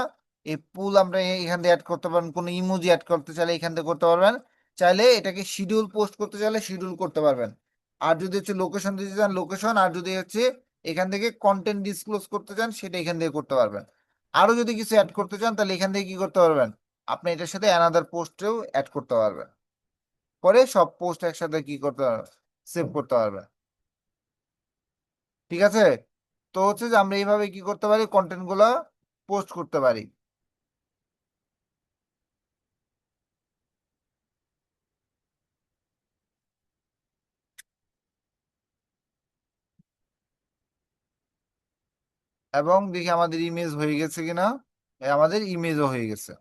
Speaker 1: এই পুল আমরা এখান থেকে অ্যাড করতে পারবেন। কোনো ইমোজি অ্যাড করতে চাইলে এখান থেকে করতে পারবেন। চাইলে এটাকে শিডিউল পোস্ট করতে চাইলে শিডিউল করতে পারবেন। আর যদি হচ্ছে লোকেশন দিতে চান লোকেশন, আর যদি হচ্ছে এখান থেকে কন্টেন্ট ডিসক্লোজ করতে চান সেটা এখান থেকে করতে পারবেন। আরো যদি কিছু অ্যাড করতে চান তাহলে এখান থেকে কি করতে পারবেন, আপনি এটার সাথে অ্যানাদার পোস্টেও অ্যাড করতে পারবেন। পরে সব পোস্ট একসাথে কি করতে পারবেন, সেভ করতে পারবেন। ঠিক আছে? তো হচ্ছে যে আমরা এইভাবে কি করতে পারি, কন্টেন্ট গুলা পোস্ট করতে পারি। এবং দেখি আমাদের ইমেজ হয়ে গেছে কিনা। আমাদের ইমেজও হয়ে গেছে।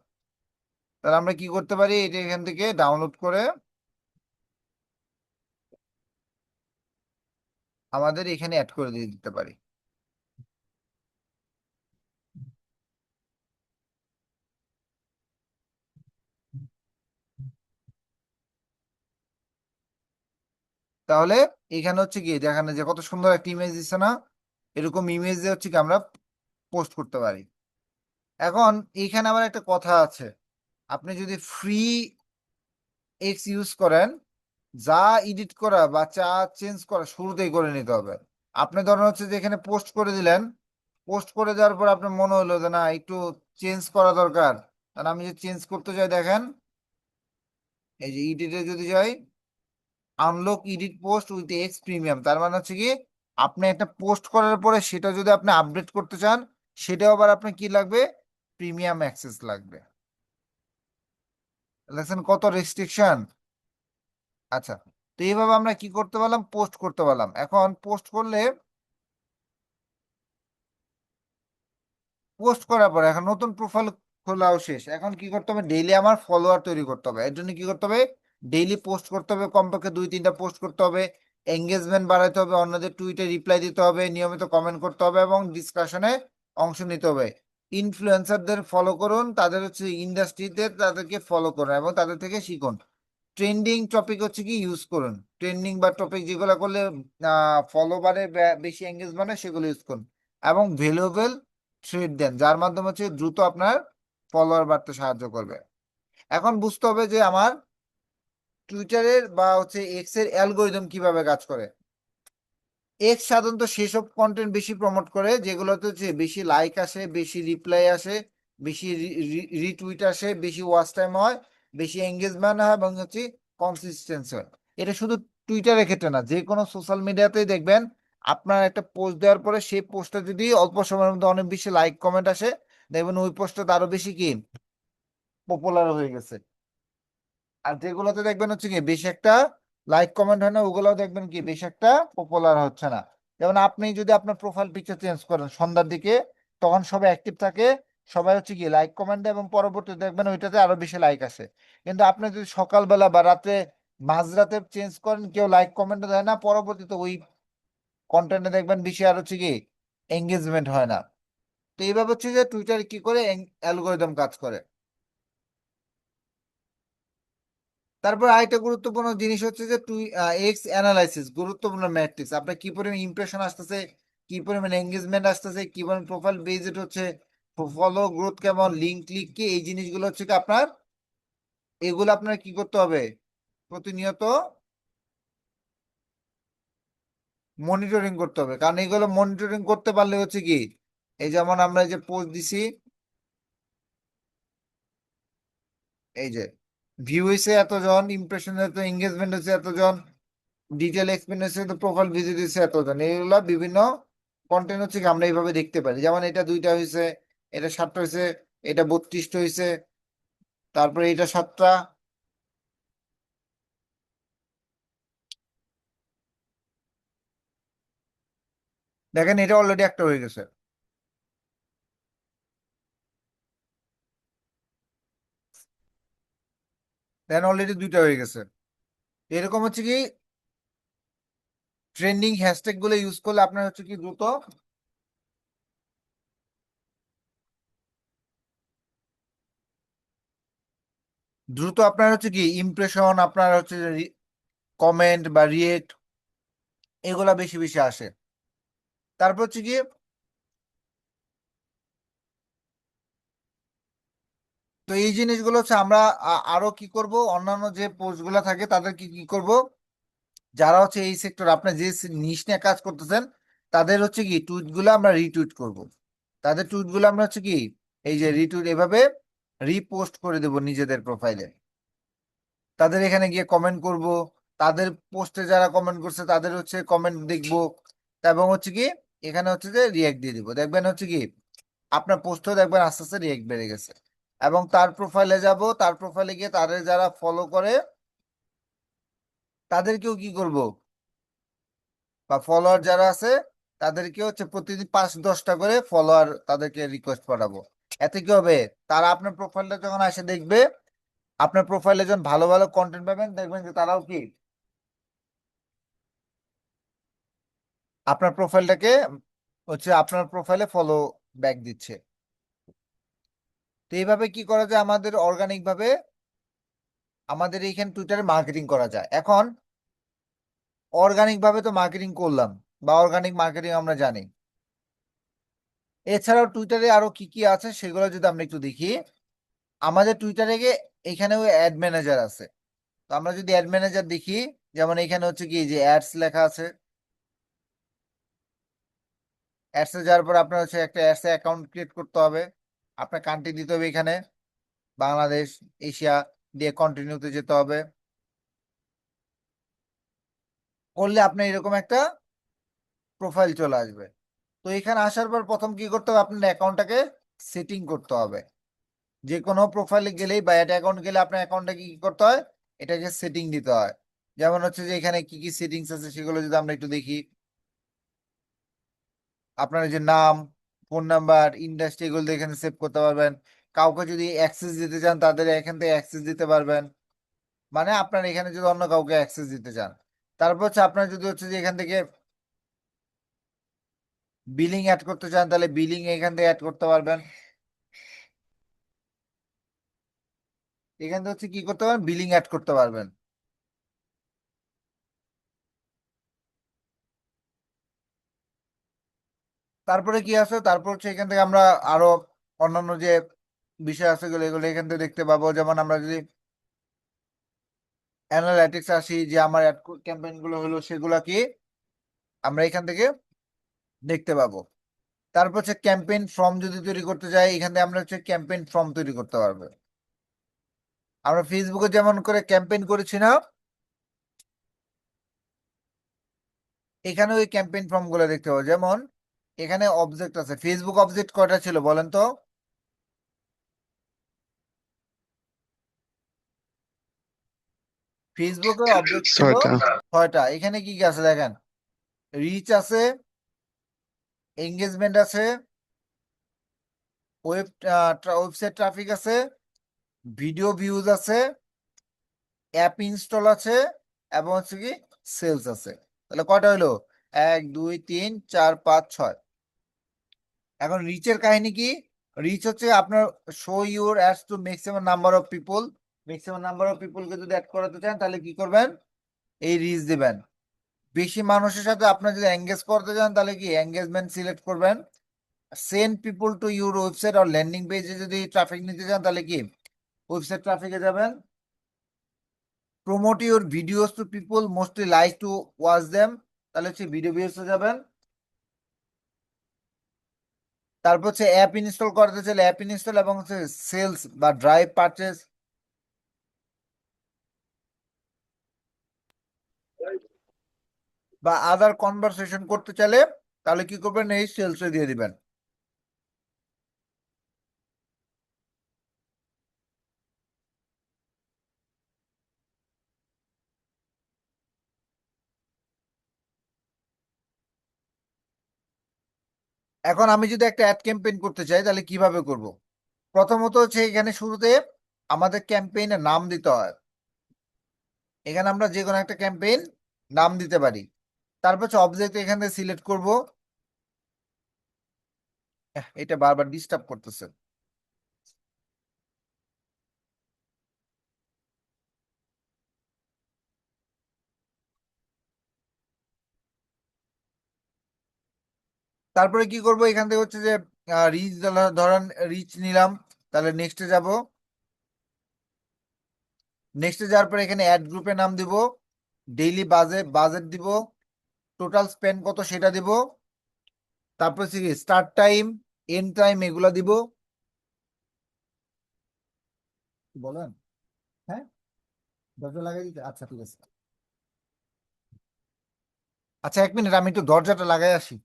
Speaker 1: তাহলে আমরা কি করতে পারি, এটা এখান থেকে ডাউনলোড করে আমাদের এখানে অ্যাড করে দিয়ে দিতে পারি। তাহলে এখানে হচ্ছে কি দেখানো যে কত সুন্দর একটা ইমেজ দিচ্ছে না, এরকম ইমেজ দিয়ে হচ্ছে কি আমরা পোস্ট করতে পারি। এখন এইখানে আবার একটা কথা আছে, আপনি যদি ফ্রি এক্স ইউজ করেন, যা এডিট করা বা যা চেঞ্জ করা শুরুতেই করে নিতে হবে। আপনি ধরেন হচ্ছে যে এখানে পোস্ট করে দিলেন, পোস্ট করে দেওয়ার পর আপনার মনে হলো যে না একটু চেঞ্জ করা দরকার, তাহলে আমি যে চেঞ্জ করতে যাই দেখেন, এই যে এডিটে যদি যাই, unlock edit post with ex premium, তার মানে হচ্ছে কি আপনি একটা পোস্ট করার পরে সেটা যদি আপনি আপডেট করতে চান, সেটাও আবার আপনার কি লাগবে, প্রিমিয়াম অ্যাক্সেস লাগবে। দেখছেন কত রেস্ট্রিকশন। আচ্ছা, তো এইভাবে আমরা কি করতে পারলাম, পোস্ট করতে পারলাম। এখন পোস্ট করলে, পোস্ট করার পরে এখন নতুন প্রোফাইল খোলাও শেষ, এখন কি করতে হবে, ডেইলি আমার ফলোয়ার তৈরি করতে হবে। এর জন্য কি করতে হবে, ডেইলি পোস্ট করতে হবে, কমপক্ষে 2-3টা পোস্ট করতে হবে, এঙ্গেজমেন্ট বাড়াতে হবে, অন্যদের টুইটে রিপ্লাই দিতে হবে, নিয়মিত কমেন্ট করতে হবে এবং ডিসকাশনে অংশ নিতে হবে। ইনফ্লুয়েন্সারদের ফলো করুন, তাদের হচ্ছে ইন্ডাস্ট্রিতে তাদেরকে ফলো করুন এবং তাদের থেকে শিখুন। ট্রেন্ডিং টপিক হচ্ছে কি ইউজ করুন, ট্রেন্ডিং বা টপিক যেগুলো করলে ফলো বাড়ে, বেশি এঙ্গেজ বাড়ে সেগুলো ইউজ করুন। এবং ভ্যালুয়েবল থ্রেড দেন, যার মাধ্যমে হচ্ছে দ্রুত আপনার ফলোয়ার বাড়তে সাহায্য করবে। এখন বুঝতে হবে যে আমার টুইটারের বা হচ্ছে এক্স এর অ্যালগোরিদম কিভাবে কাজ করে। এক্স সাধারণত সেসব কন্টেন্ট বেশি প্রমোট করে যেগুলোতে হচ্ছে বেশি লাইক আসে, বেশি রিপ্লাই আসে, বেশি রিটুইট আসে, বেশি ওয়াচ টাইম হয়, বেশি এঙ্গেজমেন্ট হয় এবং হচ্ছে কনসিস্টেন্সি হয়। এটা শুধু টুইটারের ক্ষেত্রে না, যে কোনো সোশ্যাল মিডিয়াতেই দেখবেন, আপনার একটা পোস্ট দেওয়ার পরে সেই পোস্টটা যদি অল্প সময়ের মধ্যে অনেক বেশি লাইক কমেন্ট আসে, দেখবেন ওই পোস্টটা আরো বেশি কি পপুলার হয়ে গেছে। আর যেগুলোতে দেখবেন হচ্ছে কি বেশি একটা লাইক কমেন্ট হয় না, ওগুলোও দেখবেন কি বেশি একটা পপুলার হচ্ছে না। যেমন আপনি যদি আপনার প্রোফাইল পিকচার চেঞ্জ করেন সন্ধ্যার দিকে, তখন সবাই অ্যাক্টিভ থাকে, সবাই হচ্ছে কি লাইক কমেন্ট দেয় এবং পরবর্তীতে দেখবেন ওইটাতে আরো বেশি লাইক আসে। কিন্তু আপনি যদি সকালবেলা বা রাতে মাঝরাতে চেঞ্জ করেন, কেউ লাইক কমেন্ট দেয় না, পরবর্তীতে ওই কন্টেন্টে দেখবেন বেশি আর হচ্ছে কি এঙ্গেজমেন্ট হয় না। তো এইভাবে হচ্ছে যে টুইটার কি করে অ্যালগোরিদম কাজ করে। তারপর আরেকটা গুরুত্বপূর্ণ জিনিস হচ্ছে যে তুই এক্স অ্যানালাইসিস, গুরুত্বপূর্ণ ম্যাট্রিক্স, আপনার কি পরিমাণ ইমপ্রেশন আসতেছে, কি পরিমাণ এঙ্গেজমেন্ট আসতেছে, কি পরিমাণ প্রোফাইল ভিজিট হচ্ছে, ফলো গ্রোথ কেমন, লিঙ্ক ক্লিক কি, এই জিনিসগুলো হচ্ছে কি আপনার, এগুলো আপনার কি করতে হবে, প্রতিনিয়ত মনিটরিং করতে হবে। কারণ এগুলো মনিটরিং করতে পারলে হচ্ছে কি, এই যেমন আমরা এই যে পোস্ট দিছি, এই যে ভিউ হয়েছে এতজন, ইমপ্রেশন এত, এঙ্গেজমেন্ট হচ্ছে এতজন, ডিটেল এক্সপ্লেনেশন হচ্ছে, প্রোফাইল ভিজিট হচ্ছে এতজন, এইগুলা বিভিন্ন কন্টেন্ট হচ্ছে কি আমরা এইভাবে দেখতে পারি। যেমন এটা 2টা হয়েছে, এটা 7টা হয়েছে, এটা 32টা হয়েছে, তারপরে এটা 7টা। দেখেন এটা অলরেডি একটা হয়ে গেছে। দেন অলরেডি 2টা হয়ে গেছে। এরকম হচ্ছে কি ট্রেন্ডিং হ্যাশট্যাগ গুলো ইউজ করলে আপনার হচ্ছে কি দ্রুত আপনার হচ্ছে কি ইমপ্রেশন, আপনার হচ্ছে কমেন্ট বা রিয়েক্ট এগুলা বেশি বেশি আসে। তারপর হচ্ছে কি তো এই জিনিসগুলো হচ্ছে আমরা আরো কি করব, অন্যান্য যে পোস্ট গুলা থাকে তাদেরকে কি করব, যারা হচ্ছে এই সেক্টর আপনার যে নিশ নিয়ে কাজ করতেছেন তাদের হচ্ছে কি টুইট গুলো আমরা রিটুইট করব। তাদের টুইট গুলো আমরা হচ্ছে কি এই যে রিটুইট এভাবে রিপোস্ট করে দেব নিজেদের প্রোফাইলে। তাদের এখানে গিয়ে কমেন্ট করব, তাদের পোস্টে যারা কমেন্ট করছে তাদের হচ্ছে কমেন্ট দেখবো, এবং হচ্ছে কি এখানে হচ্ছে যে রিয়াক্ট দিয়ে দিব। দেখবেন হচ্ছে কি আপনার পোস্টও দেখবেন আস্তে আস্তে রিয়াক্ট বেড়ে গেছে। এবং তার প্রোফাইলে যাব, তার প্রোফাইলে গিয়ে তাদের যারা ফলো করে তাদেরকেও কি করব, বা ফলোয়ার যারা আছে তাদেরকে হচ্ছে প্রতিদিন 5-10টা করে ফলোয়ার তাদেরকে রিকোয়েস্ট পাঠাবো। এতে কি হবে, তারা আপনার প্রোফাইলটা যখন আসে দেখবে, আপনার প্রোফাইলে যখন ভালো ভালো কন্টেন্ট পাবেন দেখবেন যে তারাও কি আপনার প্রোফাইলটাকে হচ্ছে আপনার প্রোফাইলে ফলো ব্যাক দিচ্ছে। তো এইভাবে কি করা যায়, আমাদের অর্গানিক ভাবে আমাদের এইখানে টুইটারে মার্কেটিং করা যায়। এখন অর্গানিক ভাবে তো মার্কেটিং করলাম, বা অর্গানিক মার্কেটিং আমরা জানি। এছাড়াও টুইটারে আরো কি কি আছে সেগুলো যদি আমরা একটু দেখি, আমাদের টুইটারে গিয়ে এখানেও অ্যাড ম্যানেজার আছে। তো আমরা যদি অ্যাড ম্যানেজার দেখি, যেমন এখানে হচ্ছে কি যে অ্যাডস লেখা আছে। অ্যাডসে যাওয়ার পর আপনার হচ্ছে একটা অ্যাডসে অ্যাকাউন্ট ক্রিয়েট করতে হবে, আপনার কান্ট্রি দিতে হবে এখানে বাংলাদেশ, এশিয়া দিয়ে কন্টিনিউতে যেতে হবে। করলে আপনার এরকম একটা প্রোফাইল চলে আসবে। তো এখানে আসার পর প্রথম কি করতে হবে, আপনার অ্যাকাউন্টটাকে সেটিং করতে হবে। যে কোনো প্রোফাইলে গেলেই বা একটা অ্যাকাউন্ট গেলে আপনার অ্যাকাউন্টটাকে কি করতে হয়, এটাকে সেটিং দিতে হয়। যেমন হচ্ছে যে এখানে কি কি সেটিংস আছে সেগুলো যদি আমরা একটু দেখি, আপনার এই যে নাম, ফোন নাম্বার, ইন্ডাস্ট্রি এগুলো দিয়ে এখানে সেভ করতে পারবেন। কাউকে যদি অ্যাক্সেস দিতে চান তাদের এখান থেকে অ্যাক্সেস দিতে পারবেন, মানে আপনার এখানে যদি অন্য কাউকে অ্যাক্সেস দিতে চান। তারপর হচ্ছে আপনার যদি হচ্ছে যে এখান থেকে বিলিং অ্যাড করতে চান তাহলে বিলিং এখান থেকে অ্যাড করতে পারবেন। এখান থেকে হচ্ছে কি করতে পারবেন, বিলিং অ্যাড করতে পারবেন। তারপরে কি আছে, তারপর হচ্ছে এখান থেকে আমরা আরো অন্যান্য যে বিষয় আছে এগুলো এগুলো এখান থেকে দেখতে পাবো। যেমন আমরা যদি অ্যানালাইটিক্স আসি, যে আমার অ্যাড ক্যাম্পেইন গুলো হলো সেগুলা কি আমরা এখান থেকে দেখতে পাবো। তারপর হচ্ছে ক্যাম্পেইন ফর্ম যদি তৈরি করতে যাই, এখান থেকে আমরা হচ্ছে ক্যাম্পেইন ফর্ম তৈরি করতে পারবো। আমরা ফেসবুকে যেমন করে ক্যাম্পেইন করেছি না, এখানে ওই ক্যাম্পেইন ফর্ম গুলো দেখতে পাবো। যেমন এখানে অবজেক্ট আছে, ফেসবুক অবজেক্ট কয়টা ছিল বলেন তো? ফেসবুকে অবজেক্ট ছিল
Speaker 4: 6টা।
Speaker 1: 6টা। এখানে কি কি আছে দেখেন, রিচ আছে, এঙ্গেজমেন্ট আছে, ওয়েবসাইট ট্রাফিক আছে, ভিডিও ভিউজ আছে, অ্যাপ ইনস্টল আছে, এবং হচ্ছে কি সেলস আছে। তাহলে কয়টা হলো, 1 2 3 4 5 6। এখন রিচের কাহিনী কি, রিচ হচ্ছে আপনার show your ads to maximum number of people. Maximum number of পিপলকে যদি অ্যাড করাতে চান তাহলে কি করবেন, এই রিচ দিবেন। বেশি মানুষের সাথে আপনার যদি এঙ্গেজ করতে চান তাহলে কি এঙ্গেজমেন্ট সিলেক্ট করবেন। Send people to your website আর ল্যান্ডিং পেজে যদি ট্রাফিক নিতে চান তাহলে কি ওয়েবসাইট ট্রাফিকে যাবেন। Promote your videos two people mostly like to watch them, তাহলে হচ্ছে ভিডিও ভিউসে যাবেন। তারপর হচ্ছে অ্যাপ ইনস্টল করতে চাইলে অ্যাপ ইনস্টল, এবং হচ্ছে সেলস বা ড্রাইভ পারচেস বা আদার কনভারসেশন করতে চাইলে তাহলে কি করবেন, এই সেলসে দিয়ে দিবেন। এখন আমি যদি একটা অ্যাড ক্যাম্পেইন করতে চাই তাহলে কিভাবে করব? প্রথমত হচ্ছে এখানে শুরুতে আমাদের ক্যাম্পেইনের নাম দিতে হয়। এখানে আমরা যে কোনো একটা ক্যাম্পেইন নাম দিতে পারি। তারপর হচ্ছে অবজেক্ট এখান থেকে সিলেক্ট করব। এটা বারবার ডিস্টার্ব করতেছে। তারপরে কি করব, এখান থেকে হচ্ছে যে রিচ, ধরেন রিচ নিলাম, তাহলে নেক্সটে যাব। নেক্সটে যাওয়ার পরে এখানে অ্যাড গ্রুপে নাম দিব, ডেইলি বাজেট দিব, টোটাল স্পেন্ড কত সেটা দিব, তারপর হচ্ছে কি স্টার্ট টাইম, এন্ড টাইম এগুলা দিব। বলেন। হ্যাঁ, দরজা লাগাই দিতে, আচ্ছা ঠিক আছে। আচ্ছা 1 মিনিট, আমি একটু দরজাটা লাগাই আসি।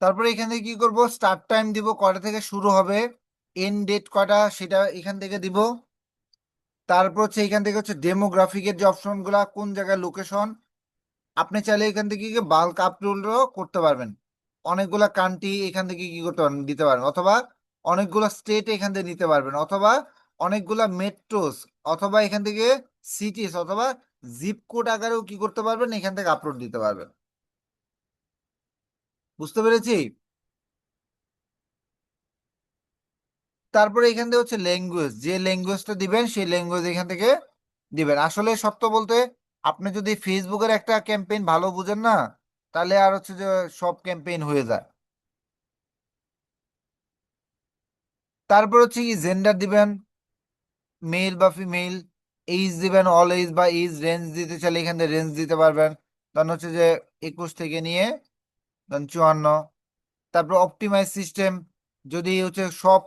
Speaker 1: তারপরে এখান থেকে কি করব, স্টার্ট টাইম দিব, কয়টা থেকে শুরু হবে, এন্ড ডেট কয়টা সেটা এখান থেকে দিব। তারপর হচ্ছে এখান থেকে হচ্ছে ডেমোগ্রাফিকের যে অপশন গুলা, কোন জায়গায় লোকেশন, আপনি চাইলে এখান থেকে কি বাল্ক আপলোডও করতে পারবেন। অনেকগুলা কান্ট্রি এখান থেকে কি করতে পারবেন, দিতে পারবেন, অথবা অনেকগুলা স্টেট এখান থেকে নিতে পারবেন, অথবা অনেকগুলা মেট্রোস, অথবা এখান থেকে সিটিস, অথবা জিপ কোড আকারেও কি করতে পারবেন, এখান থেকে আপলোড দিতে পারবেন। বুঝতে পেরেছি? তারপরে এখান থেকে হচ্ছে ল্যাঙ্গুয়েজ, যে ল্যাঙ্গুয়েজটা দিবেন সেই ল্যাঙ্গুয়েজ এখান থেকে দিবেন। আসলে সত্য বলতে, আপনি যদি ফেসবুকের একটা ক্যাম্পেইন ভালো বুঝেন না, তাহলে আর হচ্ছে যে সব ক্যাম্পেইন হয়ে যায়। তারপর হচ্ছে কি জেন্ডার দিবেন, মেল বা ফিমেল, এইজ দিবেন অল এইজ বা এইজ রেঞ্জ দিতে চাইলে এখান থেকে রেঞ্জ দিতে পারবেন। তখন হচ্ছে যে 21 থেকে নিয়ে ধরুন 54। তারপর অপটিমাইজ সিস্টেম, যদি হচ্ছে সব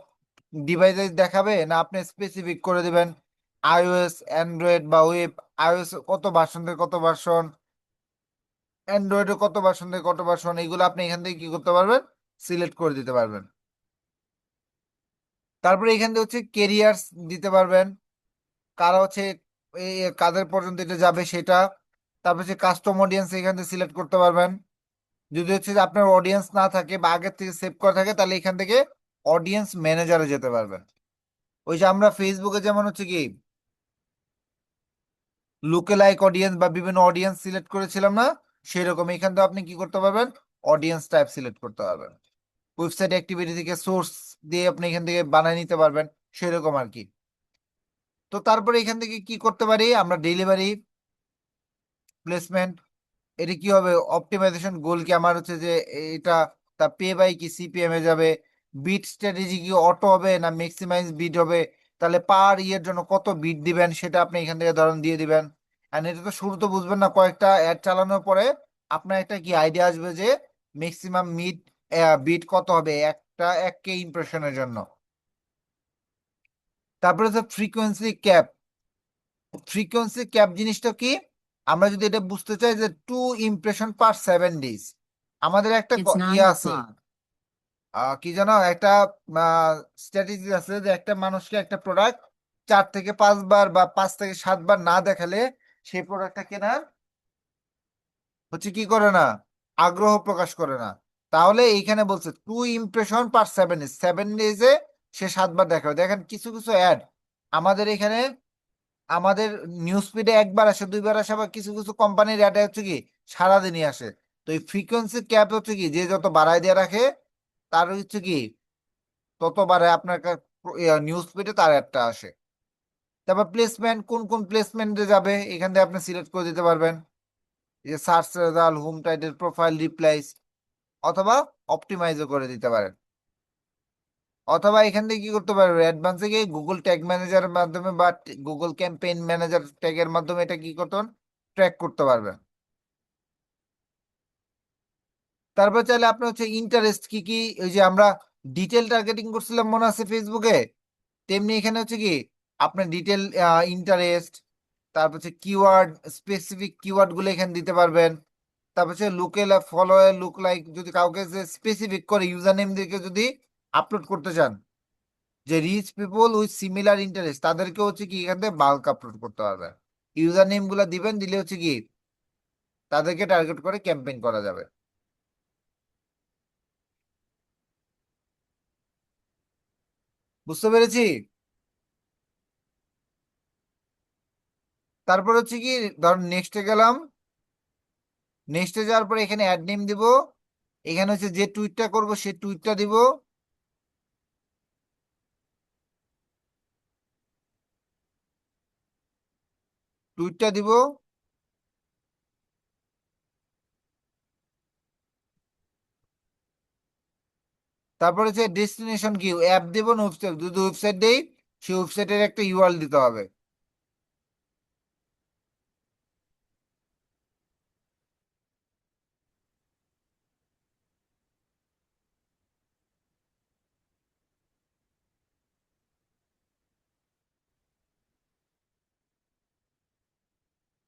Speaker 1: ডিভাইসে দেখাবে না, আপনি স্পেসিফিক করে দিবেন আইওএস, অ্যান্ড্রয়েড বা ওয়েব। আইওএস কত ভার্সন থেকে কত ভার্সন, অ্যান্ড্রয়েডে কত ভার্সন থেকে কত ভার্সন, এগুলো আপনি এখান থেকে কি করতে পারবেন, সিলেক্ট করে দিতে পারবেন। তারপরে এখান থেকে হচ্ছে কেরিয়ার্স দিতে পারবেন, কারা হচ্ছে এই কাদের পর্যন্ত এটা যাবে সেটা। তারপর হচ্ছে কাস্টম অডিয়েন্স এখান থেকে সিলেক্ট করতে পারবেন। যদি হচ্ছে যে আপনার অডিয়েন্স না থাকে বা আগের থেকে সেভ করা থাকে, তাহলে এখান থেকে অডিয়েন্স ম্যানেজারে যেতে পারবেন। ওই যে আমরা ফেসবুকে যেমন হচ্ছে কি লুকে লাইক অডিয়েন্স বা বিভিন্ন অডিয়েন্স সিলেক্ট করেছিলাম না, সেরকম এখান থেকে আপনি কি করতে পারবেন, অডিয়েন্স টাইপ সিলেক্ট করতে পারবেন। ওয়েবসাইট অ্যাক্টিভিটি থেকে সোর্স দিয়ে আপনি এখান থেকে বানিয়ে নিতে পারবেন, সেরকম আর কি। তো তারপরে এখান থেকে কি করতে পারি আমরা, ডেলিভারি, প্লেসমেন্ট, এটা কি হবে, অপটিমাইজেশন গোল কি আমার হচ্ছে যে এটা, তা পে বাই কি সিপিএম এ যাবে, বিট স্ট্র্যাটেজি কি অটো হবে না ম্যাক্সিমাইজ বিট হবে, তাহলে পার ইয়ের জন্য কত বিট দিবেন সেটা আপনি এখান থেকে ধরেন দিয়ে দিবেন। এন্ড এটা তো শুরু তো বুঝবেন না, কয়েকটা অ্যাড চালানোর পরে আপনার একটা কি আইডিয়া আসবে যে ম্যাক্সিমাম বিট কত হবে একটা 1K ইমপ্রেশনের জন্য। তারপরে হচ্ছে ফ্রিকোয়েন্সি ক্যাপ জিনিসটা কি, আমরা যদি এটা বুঝতে চাই যে 2 ইমপ্রেশন পার 7 ডেজ, আমাদের একটা
Speaker 5: It's
Speaker 1: ইয়ে
Speaker 5: 9
Speaker 1: আছে,
Speaker 5: o'clock.
Speaker 1: কি জানো, একটা স্ট্র্যাটেজি আছে যে একটা মানুষকে একটা প্রোডাক্ট 4 থেকে 5 বার বা 5 থেকে 7 বার না দেখালে সেই প্রোডাক্টটা কেনার হচ্ছে কি করে না, আগ্রহ প্রকাশ করে না। তাহলে এইখানে বলছে 2 ইমপ্রেশন পার 7 ডেজ, 7 ডেজে সে 7 বার দেখাবে। দেখেন কিছু কিছু অ্যাড আমাদের এখানে, আমাদের নিউজ ফিডে 1 বার আসে, 2 বার আসে, আবার কিছু কিছু কোম্পানির অ্যাড হচ্ছে কি সারাদিনই আসে। তো এই ফ্রিকোয়েন্সি ক্যাপ হচ্ছে কি, যে যত বাড়ায় দিয়ে রাখে তার হচ্ছে কি ততবারে আপনার নিউজ ফিডে তার একটা আসে। তারপর প্লেসমেন্ট, কোন কোন প্লেসমেন্টে যাবে এখান থেকে আপনি সিলেক্ট করে দিতে পারবেন, যে search result, home title, profile, replies, অথবা অপটিমাইজও করে দিতে পারেন। অথবা এখান থেকে কি করতে পারবেন, অ্যাডভান্সে গিয়ে গুগল ট্যাগ ম্যানেজারের মাধ্যমে বা গুগল ক্যাম্পেইন ম্যানেজার ট্যাগের মাধ্যমে এটা কি করতে ট্র্যাক করতে পারবেন। তারপর চাইলে আপনি হচ্ছে ইন্টারেস্ট কি কি, ওই যে আমরা ডিটেল টার্গেটিং করছিলাম মনে আছে ফেসবুকে, তেমনি এখানে হচ্ছে কি আপনার ডিটেল ইন্টারেস্ট, তারপর হচ্ছে কিওয়ার্ড, স্পেসিফিক কিওয়ার্ড গুলো এখানে দিতে পারবেন। তারপর হচ্ছে লুকে ফলোয়ার লুক লাইক, যদি কাউকে যে স্পেসিফিক করে ইউজার নেম দিকে যদি আপলোড করতে চান, যে reach people with similar interest, তাদেরকে হচ্ছে কি এখান থেকে বাল্ক আপলোড করতে পারবেন। ইউজার নেম গুলা দিবেন, দিলে হচ্ছে কি তাদেরকে টার্গেট করে ক্যাম্পেইন করা যাবে। বুঝতে পেরেছি? তারপর হচ্ছে কি, ধর নেক্সটে গেলাম, নেক্সটে যাওয়ার পরে এখানে অ্যাড নেম দিব, এখানে হচ্ছে যে টুইটটা করব সে টুইটটা দিব, টুইটটা দিব। তারপর হচ্ছে ডেস্টিনেশন কি অ্যাপ দেব না ওয়েবসাইট, যদি ওয়েবসাইট দেই সেই ওয়েবসাইটের একটা ইউআরএল দিতে হবে।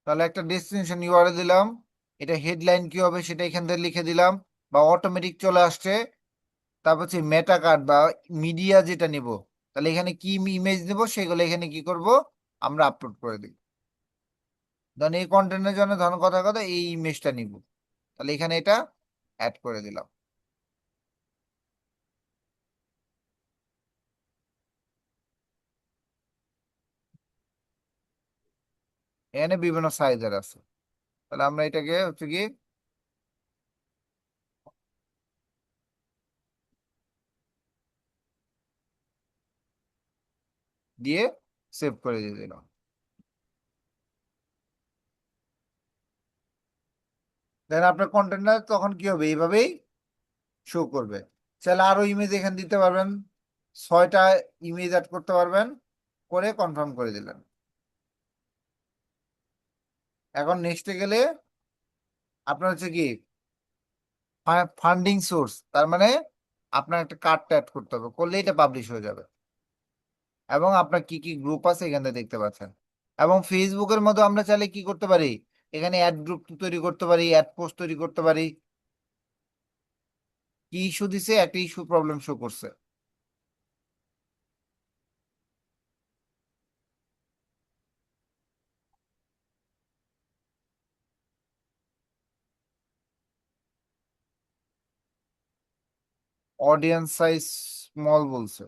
Speaker 1: তাহলে একটা ডেস্টিনেশন ইউআরএল দিলাম, এটা হেডলাইন কি হবে সেটা এখান থেকে লিখে দিলাম, বা অটোমেটিক চলে আসছে। তারপর হচ্ছে মেটা কার্ড বা মিডিয়া যেটা নিব, তাহলে এখানে কি ইমেজ নেব সেগুলো এখানে কি করব আমরা আপলোড করে দিই। ধরেন এই কন্টেন্টের জন্য ধরুন কথা কথা এই ইমেজটা নিব, তাহলে এখানে এটা অ্যাড করে দিলাম। এখানে বিভিন্ন সাইজের আছে, তাহলে আমরা এটাকে হচ্ছে কি দিয়ে সেভ করে দিয়ে দিলাম। দেন আপনার কন্টেন্টটা তখন কি হবে, এইভাবেই শো করবে। চাইলে আরো ইমেজ এখানে দিতে পারবেন, 6টা ইমেজ অ্যাড করতে পারবেন, করে কনফার্ম করে দিলেন। এখন নেক্সটে গেলে আপনার হচ্ছে কি ফান্ডিং সোর্স, তার মানে আপনার একটা কার্ডটা অ্যাড করতে হবে, করলে এটা পাবলিশ হয়ে যাবে। এবং আপনার কি কি গ্রুপ আছে এখানে দেখতে পাচ্ছেন। এবং ফেসবুকের মতো আমরা চাইলে কি করতে পারি, এখানে অ্যাড গ্রুপ তৈরি করতে পারি, অ্যাড পোস্ট তৈরি করতে পারি। কি ইস্যু দিছে, একটা ইস্যু প্রবলেম শো করছে। অডিয়েন্স সাইজ স্মল বলছে।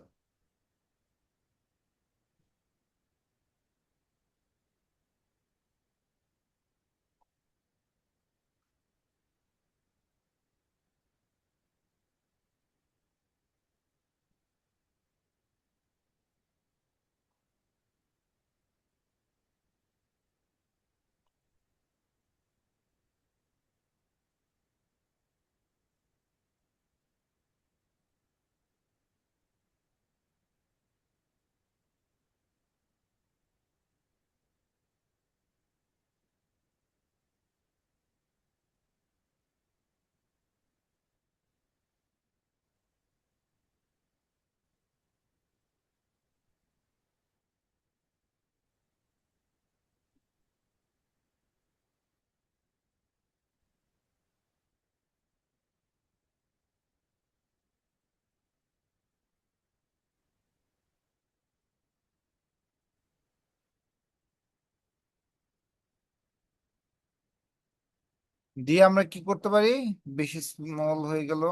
Speaker 1: দিয়ে আমরা কি করতে পারি, বেশি স্মল হয়ে গেল।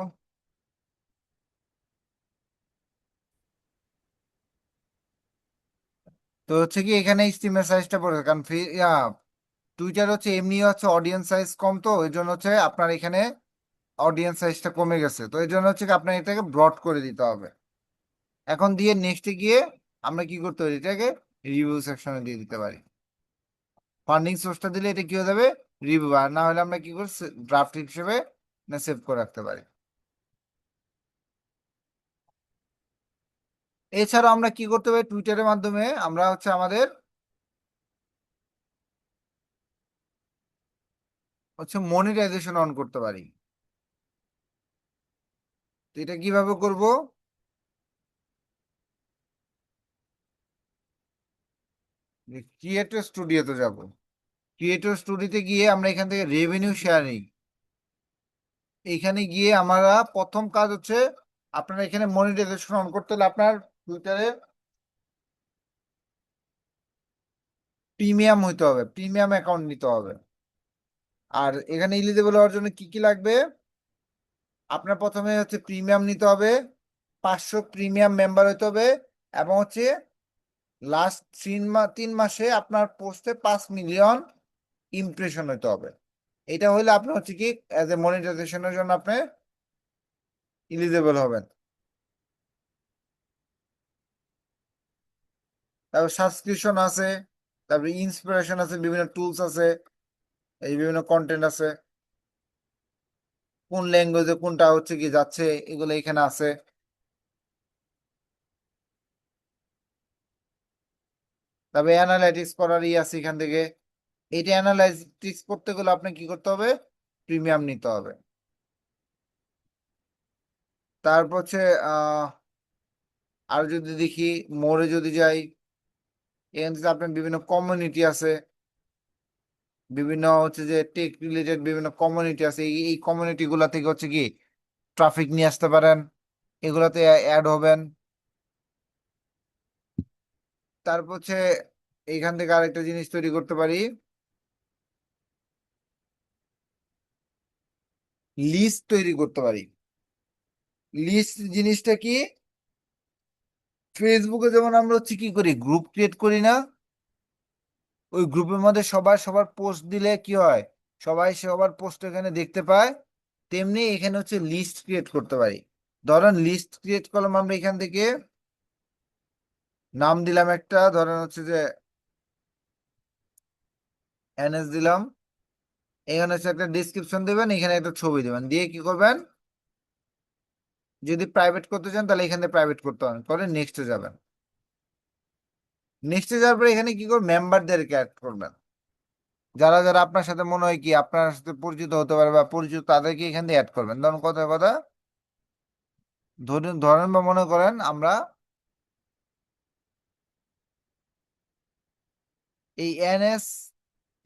Speaker 1: তো হচ্ছে কি এখানে স্টিমের সাইজটা পড়ে, কারণ টুইটার হচ্ছে এমনি হচ্ছে অডিয়েন্স সাইজ কম, তো এই জন্য হচ্ছে আপনার এখানে অডিয়েন্স সাইজটা কমে গেছে, তো এই জন্য হচ্ছে কি আপনার এটাকে ব্রড করে দিতে হবে। এখন দিয়ে নেক্সটে গিয়ে আমরা কি করতে পারি, এটাকে রিভিউ সেকশনে দিয়ে দিতে পারি। ফান্ডিং সোর্সটা দিলে এটা কি হয়ে যাবে, রিভিউ। আর না হলে আমরা কি করি, ড্রাফট হিসেবে সেভ করে রাখতে পারি। এছাড়াও আমরা কি করতে পারি, টুইটারের মাধ্যমে আমরা হচ্ছে আমাদের হচ্ছে মনিটাইজেশন অন করতে পারি। তো এটা কিভাবে করব, ক্রিয়েটর স্টুডিওতে যাব। ক্রিয়েটর স্টুডিওতে গিয়ে আমরা এখান থেকে রেভিনিউ শেয়ারিং, এইখানে গিয়ে আমরা প্রথম কাজ হচ্ছে আপনার এখানে মনিটাইজেশন অন করতে হলে আপনার টুইটারে প্রিমিয়াম হইতে হবে, প্রিমিয়াম অ্যাকাউন্ট নিতে হবে। আর এখানে এলিজিবল হওয়ার জন্য কি কি লাগবে? আপনার প্রথমে হচ্ছে প্রিমিয়াম নিতে হবে, 500 প্রিমিয়াম মেম্বার হইতে হবে, এবং হচ্ছে লাস্ট 3 মাসে আপনার পোস্টে 5 মিলিয়ন ইমপ্রেশন হইতে হবে। এটা হইলে আপনি হচ্ছে কি অ্যাজ এ মনিটাইজেশনের জন্য আপনি এলিজিবল হবেন। তারপর সাবস্ক্রিপশন আছে, তারপরে ইন্সপিরেশন আছে, বিভিন্ন টুলস আছে, এই বিভিন্ন কন্টেন্ট আছে, কোন ল্যাঙ্গুয়েজে কোনটা হচ্ছে কি যাচ্ছে এগুলো এখানে আছে। তারপরে অ্যানালাইটিক্স করার আছে এখান থেকে। এটা অ্যানালাইটিক্স করতে গেলে আপনি কি করতে হবে? প্রিমিয়াম নিতে হবে। তারপর হচ্ছে আর যদি দেখি মোড়ে যদি যাই, এখান থেকে আপনার বিভিন্ন কমিউনিটি আছে, বিভিন্ন হচ্ছে যে টেক রিলেটেড বিভিন্ন কমিউনিটি আছে। এই কমিউনিটি গুলা থেকে হচ্ছে কি ট্রাফিক নিয়ে আসতে পারেন, এগুলাতে অ্যাড হবেন। তারপর হচ্ছে এইখান থেকে আরেকটা জিনিস তৈরি করতে পারি, লিস্ট তৈরি করতে পারি। লিস্ট জিনিসটা কি? ফেসবুকে যেমন আমরা হচ্ছে কি করি, গ্রুপ ক্রিয়েট করি না? ওই গ্রুপের মধ্যে সবাই সবার পোস্ট দিলে কি হয়, সবাই সবার পোস্ট এখানে দেখতে পায়। তেমনি এখানে হচ্ছে লিস্ট ক্রিয়েট করতে পারি। ধরেন লিস্ট ক্রিয়েট করলাম আমরা এখান থেকে, নাম দিলাম একটা, ধরেন হচ্ছে যে এনএস দিলাম। এখানে হচ্ছে একটা ডিসক্রিপশন দেবেন, এখানে একটা ছবি দেবেন, দিয়ে কি করবেন, যদি প্রাইভেট করতে চান তাহলে এখানে প্রাইভেট করতে হবে, করে নেক্সটে যাবেন। নেক্সটে যাওয়ার পরে এখানে কি করবেন, মেম্বারদেরকে অ্যাড করবেন। যারা যারা আপনার সাথে মনে হয় কি আপনার সাথে পরিচিত হতে পারে বা পরিচিত, তাদেরকে এখান দিয়ে অ্যাড করবেন। ধরুন কথা কথা ধরুন ধরেন বা মনে করেন আমরা এই এনএস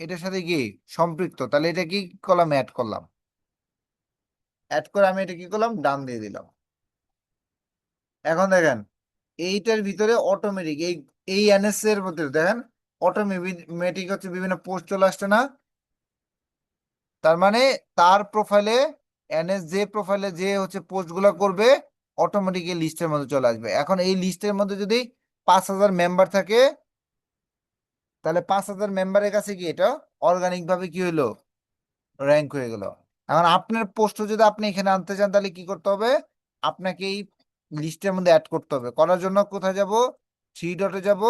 Speaker 1: এটার সাথে কি সম্পৃক্ত, তাহলে এটা কি করলাম, অ্যাড করলাম। অ্যাড করে আমি এটা কি করলাম, ডান দিয়ে দিলাম। এখন দেখেন এইটার ভিতরে অটোমেটিক এই এই এনএস এর ভিতরে দেখেন অটোমেটিক হচ্ছে বিভিন্ন পোস্ট চলে আসছে না? তার মানে তার প্রোফাইলে, এনএস যে প্রোফাইলে যে হচ্ছে পোস্ট গুলা করবে, অটোমেটিক এই লিস্টের মধ্যে চলে আসবে। এখন এই লিস্টের মধ্যে যদি 5,000 মেম্বার থাকে, তাহলে 5,000 মেম্বারের কাছে কি এটা অর্গানিক ভাবে কি হইলো, র্যাঙ্ক হয়ে গেল। এখন আপনার পোস্ট যদি আপনি এখানে আনতে চান তাহলে কি করতে হবে, আপনাকে এই লিস্টের মধ্যে অ্যাড করতে হবে। করার জন্য কোথায় যাব, 3 ডটে যাব,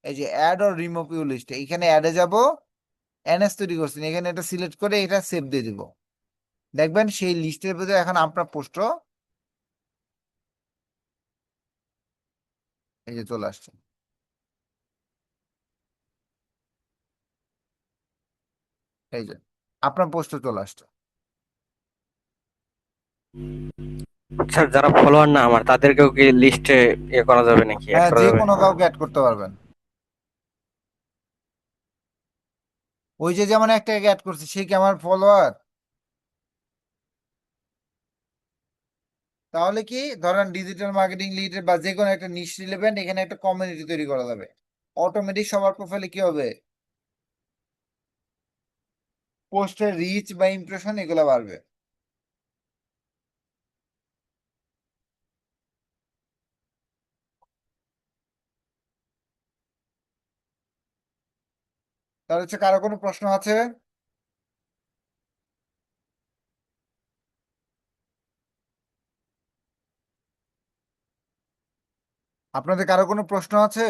Speaker 1: এই যে add or remove you list, এখানে অ্যাডে যাব। এনএস তৈরি করছেন, এখানে এটা সিলেক্ট করে এটা সেভ দিয়ে দিব। দেখবেন সেই লিস্টের ভিতরে এখন আপনার পোস্ট এই যে চলে আসছে, এই যে আপনার পোস্ট চলে আসছে।
Speaker 5: আচ্ছা, যারা ফলোয়ার না আমার তাদেরকেও কি লিস্টে ইয়ে করা যাবে নাকি, অ্যাড
Speaker 1: হ্যাঁ,
Speaker 5: করা
Speaker 1: যে
Speaker 5: যাবে?
Speaker 1: কোনো কাউকে অ্যাড করতে পারবেন। ওই যে যেমন একটা অ্যাড করছে, সে কি আমার ফলোয়ার? তাহলে কি ধরেন ডিজিটাল মার্কেটিং লিড বা যে কোনো একটা নিশ রিলেভেন্ট, এখানে একটা কমিউনিটি তৈরি করা যাবে। অটোমেটিক সবার প্রোফাইলে কি হবে, পোস্টের রিচ বা ইমপ্রেশন এগুলো বাড়বে। তাহলে হচ্ছে কারো কোনো প্রশ্ন আছে? আপনাদের কারো কোনো প্রশ্ন আছে?